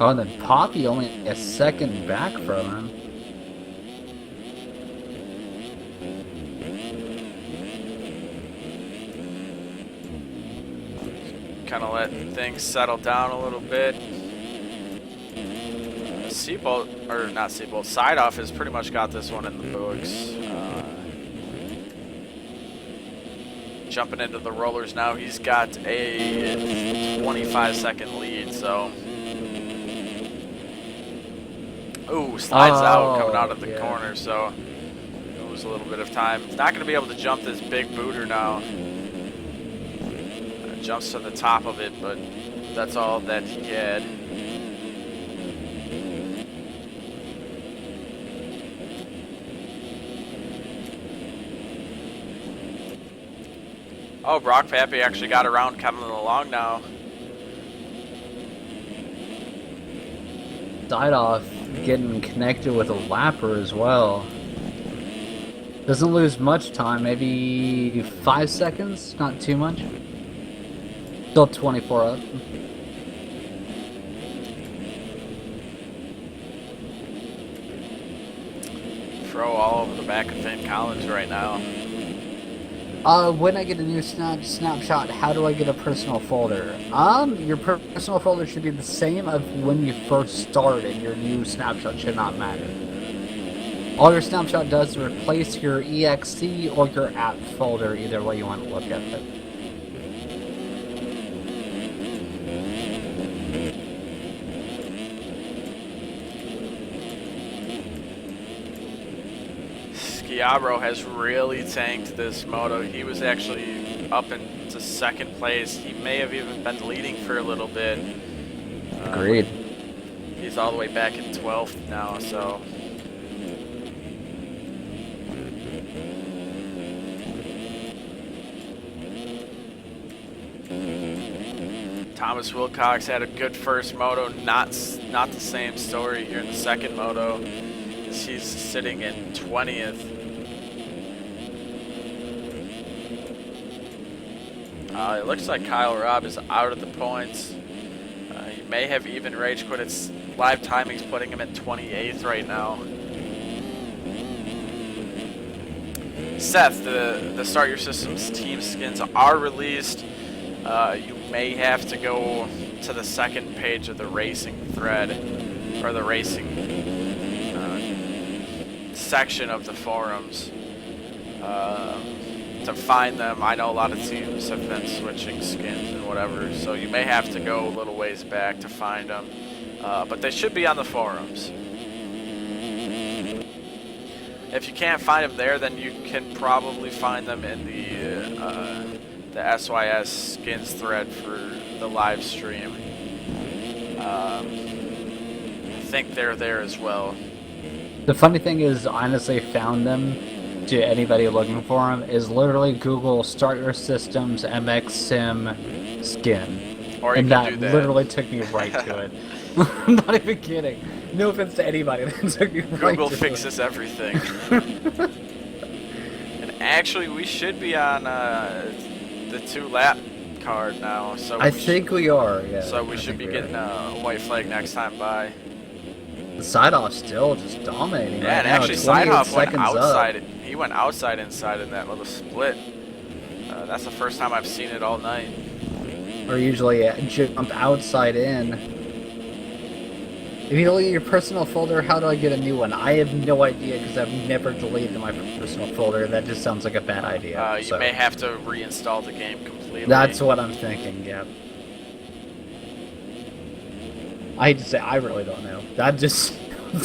Oh, and then Poppy only a second back from him. Kind of let things settle down a little bit. Seabolt, or not Seabolt, Sideoff has pretty much got this one in the books. Jumping into the rollers now, he's got a 25-second lead, so... Ooh, slides out coming out of the corner, so lose a little bit of time. He's not going to be able to jump this big booter now. Jumps to the top of it, but that's all that he had. Oh, Brock Pappy actually got around Kevin LeLong now. Sideoff getting connected with a lapper as well. Doesn't lose much time, maybe 5 seconds, not too much. Still 24 up. Throw all over the back of Finn Collins right now. When I get a new snapshot, how do I get a personal folder? Your personal folder should be the same of when you first started. Your new snapshot should not matter. All your snapshot does is replace your exe or your app folder, either way you want to look at it. Schiavro has really tanked this moto. He was actually up into second place. He may have even been leading for a little bit. Agreed. He's all the way back in 12th now, so... Thomas Wilcox had a good first moto. Not the same story here in the second moto. He's sitting in 20th. It looks like Kyle Robb is out of the points. He may have even rage quit. Its live timing's putting him in 28th right now. Seth, the Start Your Systems team skins are released. You may have to go to the second page of the racing thread, or the racing section of the forums to find them. I know a lot of teams have been switching skins and whatever, so you may have to go a little ways back to find them, but they should be on the forums. If you can't find them there, then you can probably find them in the SYS skins thread for the live stream. I think they're there as well. The funny thing is, honestly, found them to anybody looking for them is literally Google Start Your Systems MX Sim skin. Or you and can that do that literally took me right to it. I'm not even kidding. No offense to anybody, that took me right to it. Google fixes everything. And actually, we should be on the 2-lap card now. So I think we are, yeah. So we should be getting a white flag next time by. Sideoff still just dominating. Yeah, right and now, actually Sideoff went outside. Up. He went outside inside in that little split. That's the first time I've seen it all night. Or usually jump outside in. If you delete your personal folder, how do I get a new one? I have no idea because I've never deleted my personal folder. That just sounds like a bad idea. You may have to reinstall the game completely. That's what I'm thinking, yeah. I hate to say, I really don't know. That just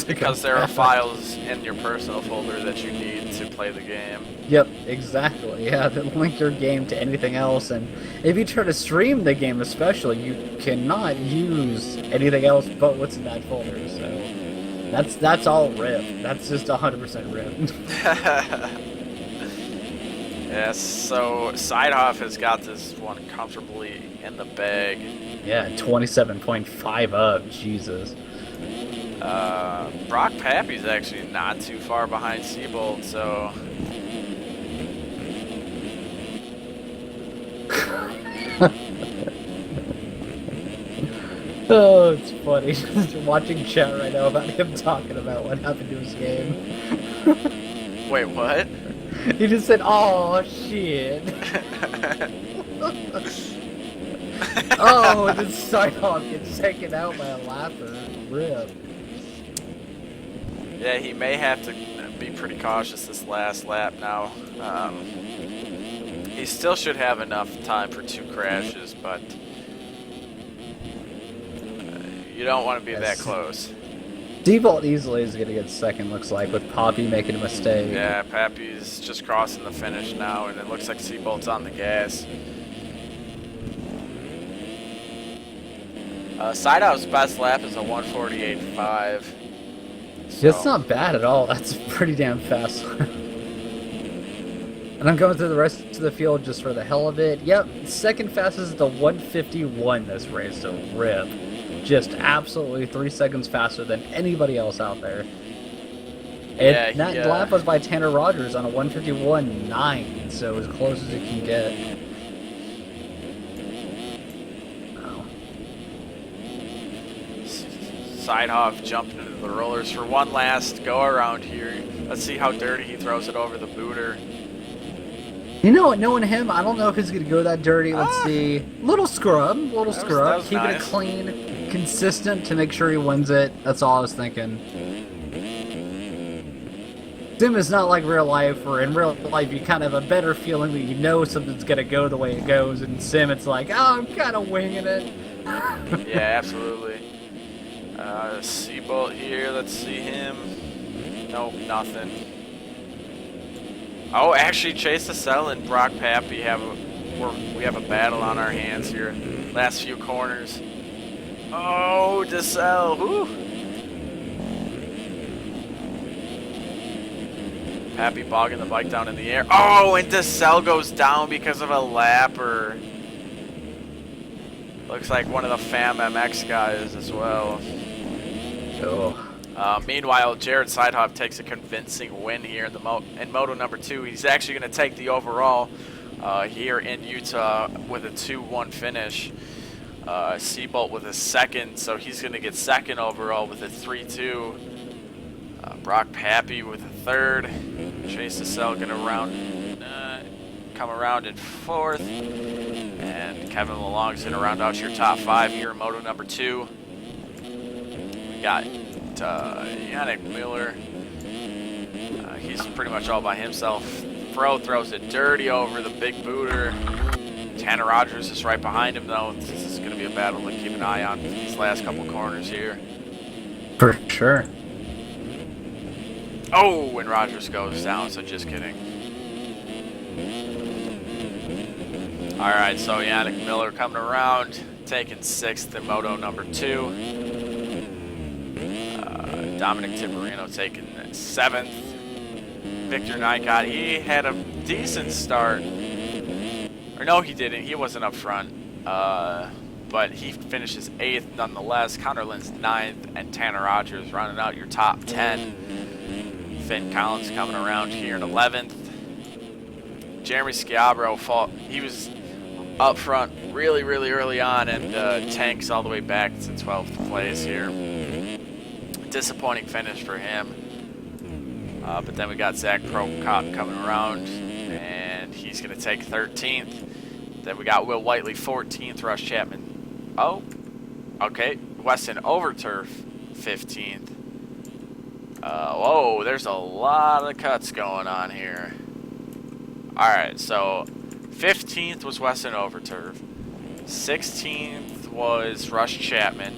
Because there are files in your personal folder that you need to play the game. Yep, exactly. Yeah, that link your game to anything else, and if you try to stream the game, especially, you cannot use anything else but what's in that folder. So that's all RIP. That's just 100% RIP. Yes, so Sidehoff has got this one comfortably in the bag. Yeah, 27.5 up. Jesus. Brock Pappy's actually not too far behind Seabold, so. Oh, it's funny. Just watching chat right now about him talking about what happened to his game. Wait, what? He just said, "Oh shit." Oh, the Sidehoff gets taken out by a lapper. RIP. Yeah, he may have to be pretty cautious this last lap now. He still should have enough time for 2 crashes, but you don't want to be that close. Default easily is going to get second, looks like, with Poppy making a mistake. Yeah, Pappy's just crossing the finish now, and it looks like Seabold's on the gas. Sidehoff's best lap is a 148.5. So. It's not bad at all. That's pretty damn fast. And I'm going through the rest of the field just for the hell of it. Yep, second fastest is the 151 this race, so RIP. Just absolutely 3 seconds faster than anybody else out there. Yeah, And that lap was by Tanner Rogers on a 151.9, so as close as it can get. Sidehoff jumping into the rollers for one last go around here. Let's see how dirty he throws it over the booter. You know what, knowing him, I don't know if he's going to go that dirty. Let's see. Little scrub. Keeping it clean, consistent to make sure he wins it. That's all I was thinking. Sim is not like real life, where in real life you kind of have a better feeling that you know something's going to go the way it goes. In Sim, it's like, oh, I'm kind of winging it. Yeah, absolutely. Seabolt here, let's see him. Nope, nothing. Oh, actually, Chase DeSalle and Brock Pappy we have a battle on our hands here. Last few corners. Oh, DeSalle, whoo! Pappy bogging the bike down in the air. Oh, and DeSalle goes down because of a lapper. Looks like one of the Fam MX guys as well. Oh. Meanwhile, Jared Sidehoff takes a convincing win here in Moto number 2. He's actually going to take the overall here in Utah with a 2-1 finish. Seabolt with a second, so he's going to get second overall with a 3-2. Brock Pappy with a third. Chase DeSalle going to come around in fourth. And Kevin Lalong's going to round out your top 5 here in Moto number 2. We got Yannick Miller. He's pretty much all by himself. Fro throws it dirty over the big booter. Tanner Rogers is right behind him, though. This is going to be a battle to keep an eye on for these last couple corners here. For sure. Oh, and Rogers goes down, so just kidding. All right, so Yannick Miller coming around, taking 6th in Moto number 2. Dominic Tiberino taking 7th. Victor Nycott, he had a decent start. Or no, he didn't. He wasn't up front. But he finishes 8th nonetheless. Connor Lynn's 9th, and Tanner Rogers rounding out your top 10. Finn Collins coming around here in 11th. Jeremy Schiabro, he was up front really, really early on and tanks all the way back to 12th place here. Disappointing finish for him. But then we got Zach Prokop coming around, and he's going to take 13th. Then we got Will Whiteley 14th, Russ Chapman. Oh, okay. Weston Overturf 15th. Whoa, there's a lot of cuts going on here. All right, so 15th was Weston Overturf. 16th was Russ Chapman.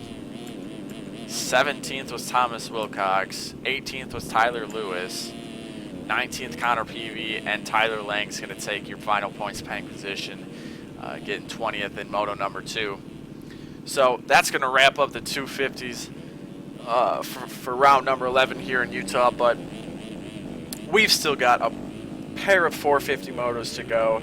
17th was Thomas Wilcox. 18th was Tyler Lewis. 19th Connor Peavy, and Tyler Lang's going to take your final points paying position, getting 20th in Moto number 2. So that's going to wrap up the 250s for round number 11 here in Utah, but we've still got a pair of 450 motos to go.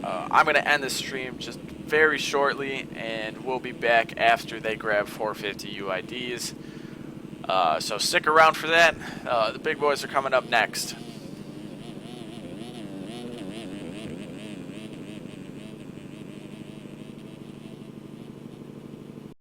I'm going to end the stream just very shortly, and we'll be back after they grab 450 UIDs. So stick around for that. The big boys are coming up next.